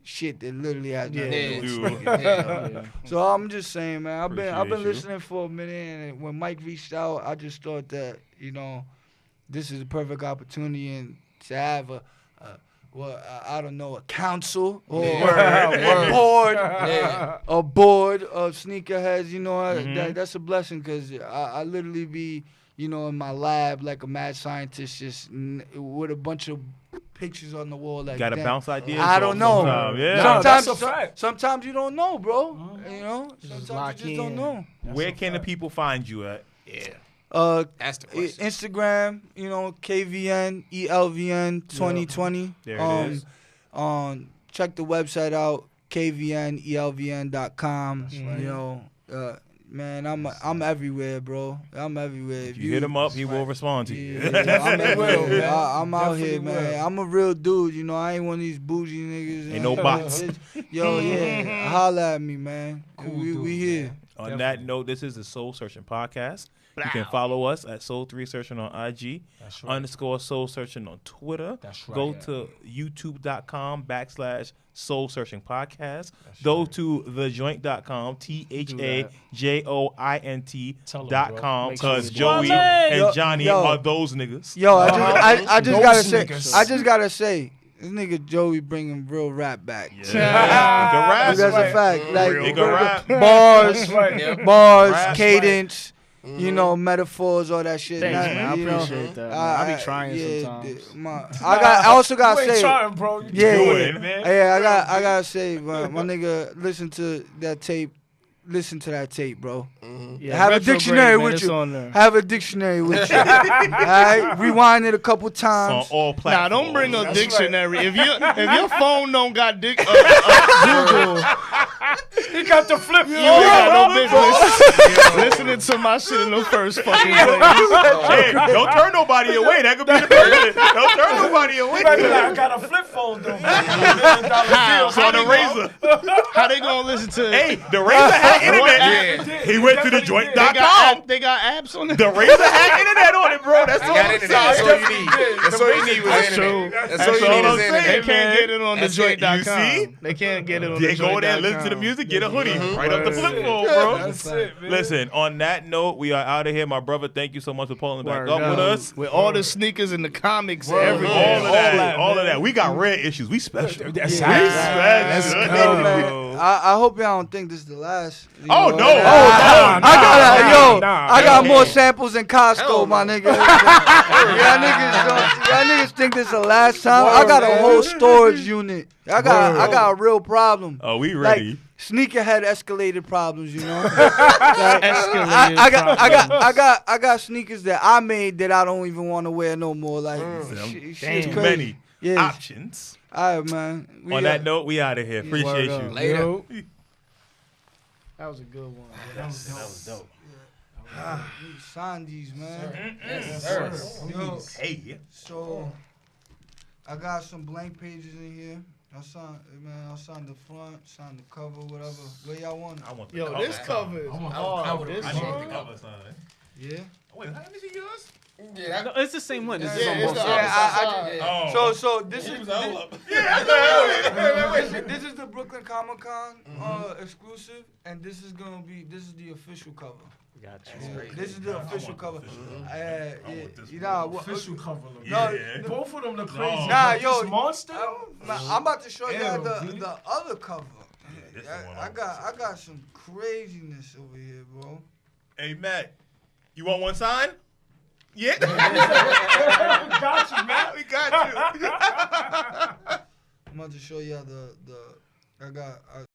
shit that literally has nothing to do with Dude. sneakers. Yeah. So I'm just saying, man, I've been Appreciate you. listening for a minute, and when Mike reached out, I just thought that, you know, this is a perfect opportunity and to have I don't know, a council or a board, a board of sneakerheads. You know, that's a blessing because I literally be, you know, in my lab like a mad scientist, just with a bunch of pictures on the wall. Like, Gotta damn, bounce ideas. I don't know. sometime, Yeah. No, Sometimes, that's a fact. sometimes you don't know, bro. You know, sometimes lock you just don't in. know. Where can the people find you at? Yeah. That's the question. Instagram, you know, KVN ELVN 2020. There it is. Check the website out, kvnelvn.com. You know, man, I'm everywhere, bro. I'm everywhere. If you hit him up, he will respond to you. Yeah, I'm everywhere. man. I'm out here, Definitely man. will. I'm a real dude, you know. I ain't one of these bougie niggas. Ain't no bots. Yo, yeah, holla at me, man. we dude, here. man. On that note, this is the Soul Searching Podcast. You can follow us at Soul3 Searching on IG, That's right. _ Soul Searching on Twitter. That's right. Go to youtube.com / Soul Searching Podcast. Go to thejoint.com, THAJOINT.com, Make sure because you do Joey it. and Yo, Johnny yo. are those niggas. Yo, I just Those gotta say, niggas. I just gotta say, this nigga Joey bringing real rap back. Yeah. He can rap. That's a fact. Like He can rap. bars, Right. bars, Rap, cadence, you know, metaphors, all that shit. Thanks, man. I you know, appreciate that. Man. I be trying yeah, sometimes. I also You gotta ain't say, trying, bro. You yeah, Do yeah, it, man. I gotta say, my nigga, listen to that tape. Listen to that tape, bro. Yeah, Have a retrograde, dictionary man, with it's you. on there. Have a dictionary with you. All right, rewind it a couple On times. all Nah, platforms. don't bring a That's dictionary. If your phone don't got Google, He got the flip. you ain't got no business listening to my shit in the first fucking place. Hey, don't turn nobody away. That could be the person. Don't turn nobody away. I got a flip phone though. It's on the razor. How they gonna listen to it? Hey, the razor had internet. Yeah. He went to the joint.com. They got apps on it. The razor had internet on it, bro. That's all Got I'm internet. That's all saying. you need. That's all you need was That's internet. true. That's all you all need I'm is saying. They internet. can't get it on the That's it. joint.com. You see? They can't get it on They the go joint.com. there, listen to the music, get a hoodie right up the flip phone, bro. That's it, man. Listen, on that note, we are out of here. My brother, thank you so much for pulling back Word up with up. us. With all the sneakers and the comics and All everything. of that, all of that. We got rare issues. We special. That's We right. special. Yo, man, I hope y'all don't think this is the last. You Oh, know? no. I got more samples than Costco, my nigga. y'all niggas think this is the last time? I got a whole storage unit. I got a real problem. Oh, we Like, ready. sneakerhead escalated problems, you know. Escalated I got sneakers that I made that I don't even want to wear no more. Like, shit's Too crazy. many Yeah. options. All right, man. On that note, we out of here. Appreciate Word you. up. Later. That was a good one. That was dope. Sign these, man. Yes, sir. Yo, Hey. so I got some blank pages in here. I signed the front, signed the cover, whatever. Where y'all want it? I want the Yo, cover. this cover is hard. This I need one. the cover sign. Yeah. Wait, let me see yours. Yeah, No, it's the same one. It's Yeah, just on it's both the sides. opposite side. Oh. So this is Wait. this is the Brooklyn Comic Con exclusive, and this is the official cover. Got Yeah, you. this is the official cover. this You know, Official cover look. No, Both of them look crazy. Nah, But yo, this monster. I'm about to show y'all Damn, the dude. other cover. this the one I I'm got some craziness over here, bro. Hey, Matt, you want one sign? Yeah. Got you, man. We got you. I'm about to show y'all the I got